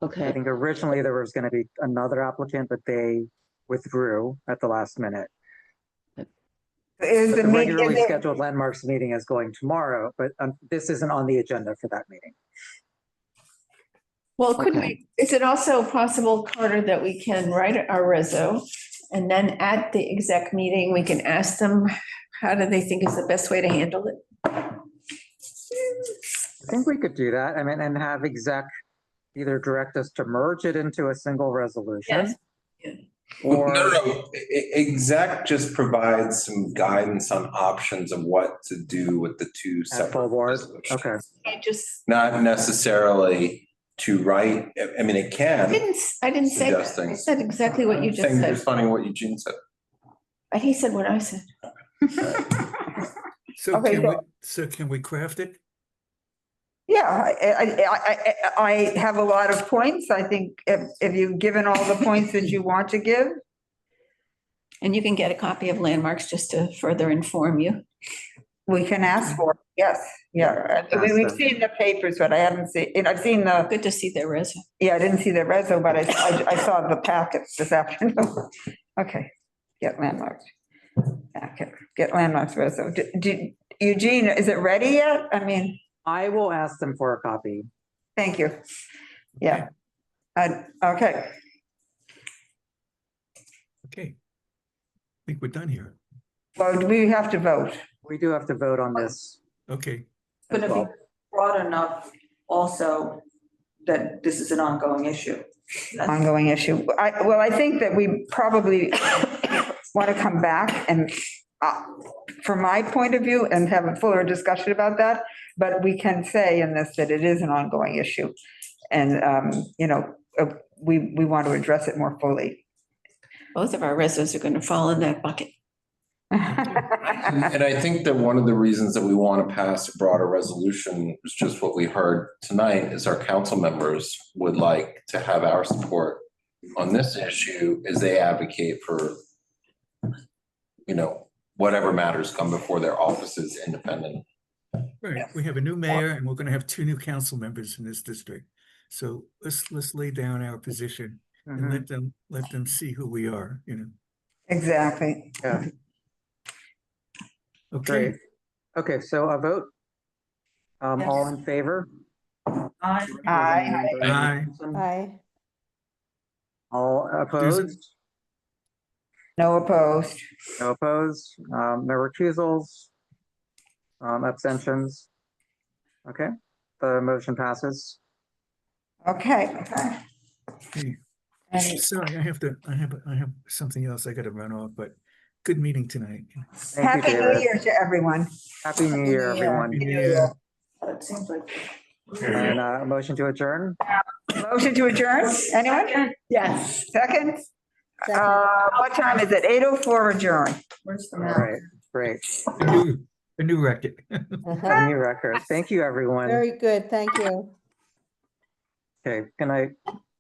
I Okay, think originally there was going to be another applicant, but they withdrew at the last minute. Is But the the meeting, regularly scheduled landmarks meeting is going tomorrow, but this isn't on the agenda for that meeting. Well, is it also possible, Carter, that we can write our reso and then at the exec meeting, we can ask them, how do they think is the best way to handle it? I think we could do that. I mean, and have exec either direct us to merge it into a single resolution. Yes. Or No. Exec just provides some guidance on options of what to do with the two at full separate board. resolutions. Okay. I just, Not necessarily to write, I mean, it can. I didn't say that. I Suggesting. said exactly what you just Saying, said. responding to what Eugene said. But he said what I said. So Okay, can we craft it? Yeah, I have a lot of points. I think if you've given all the points that you want to give, And you can get a copy of landmarks just to further inform you. we can ask for, it. Yes, yeah. We've seen the papers, but I haven't seen, and I've seen the, Good to see their resume. yeah, I didn't see the reso, but I saw the packets this afternoon. Okay, get landmarks. Okay, get landmarks reso. Eugene, is it ready yet? I mean, I will ask them for a copy. thank you. Yeah. Okay. Okay. I think we're done here. Well, we have to vote. We do have to vote on this. Okay. But it'd be broad enough also that this is an ongoing issue. Ongoing issue. I think that we probably want to come back and, from my point of view, and have a fuller discussion about that. But we can say in this that it is an ongoing issue. And, we want to address it more fully. Both of our resos are going to fall in that bucket. And I think that one of the reasons that we want to pass a broader resolution is just what we heard tonight, is our council members would like to have our support on this issue as they advocate for, whatever matters come before their offices independent. Right. We have a new mayor and we're going to have 2 new council members in this district. So let's lay down our position and let them see who we are, Exactly. Yeah. Okay. Great. Okay, so a vote. All in favor? Aye. Aye. Aye. All opposed? No opposed. No opposed? No recusals? Abstentions? Okay, the motion passes. Okay. Hey, And sorry, I have something else I got to run off, but good meeting tonight. Thank you, Happy New David. Year to everyone. Happy New Year, everyone. Happy New Year. It seems like. And a motion to adjourn? Motion to adjourn? Anyone? Yes. Second? Second. What time is it? 8:04 adjourn. Where's the All map? right, great. A new record. A new record. Thank you, everyone. Very good, thank you. Okay, good night.